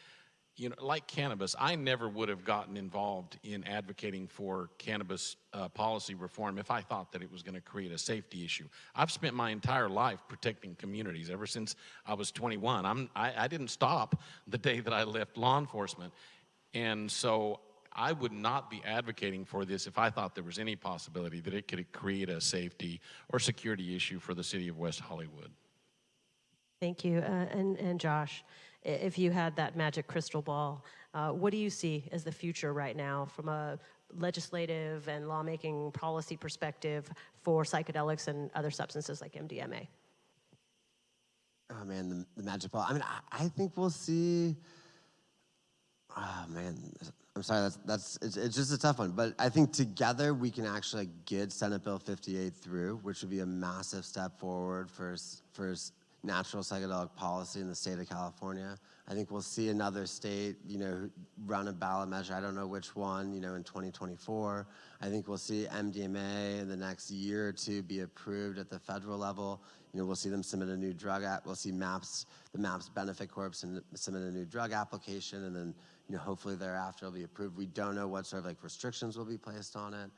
you know, like cannabis, I never would have gotten involved in advocating for cannabis policy reform if I thought that it was going to create a safety issue. I've spent my entire life protecting communities ever since I was 21. I didn't stop the day that I left law enforcement. And so I would not be advocating for this if I thought there was any possibility that it could create a safety or security issue for the city of West Hollywood. Thank you. And Josh, if you had that magic crystal ball, what do you see as the future right now from a legislative and lawmaking policy perspective for psychedelics and other substances like MDMA? Oh man, the magic ball. I mean, I think we'll see. Oh man, I'm sorry. It's just a tough one. But I think together we can actually get Senate Bill 58 through, which would be a massive step forward for natural psychedelic policy in the state of California. I think we'll see another state, run a ballot measure. I don't know which one, in 2024. I think we'll see MDMA in the next year or two be approved at the federal level. We'll see them submit a new drug app. We'll see the MAPS Benefit Corp submit a new drug application, and then, hopefully thereafter it'll be approved. We don't know what sort of restrictions will be placed on it.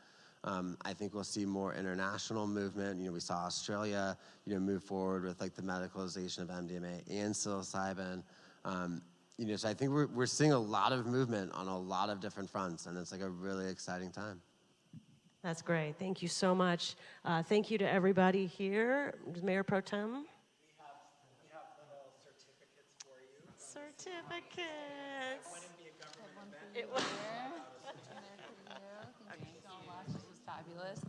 I think we'll see more international movement. We saw Australia, move forward with the medicalization of MDMA and psilocybin. So I think we're seeing a lot of movement on a lot of different fronts, and it's a really exciting time. That's great. Thank you so much. Thank you to everybody here. Mayor Pro Tem. We have little certificates for you. Certificates. It wouldn't be a government event. It was. Thank you so much. This was fabulous.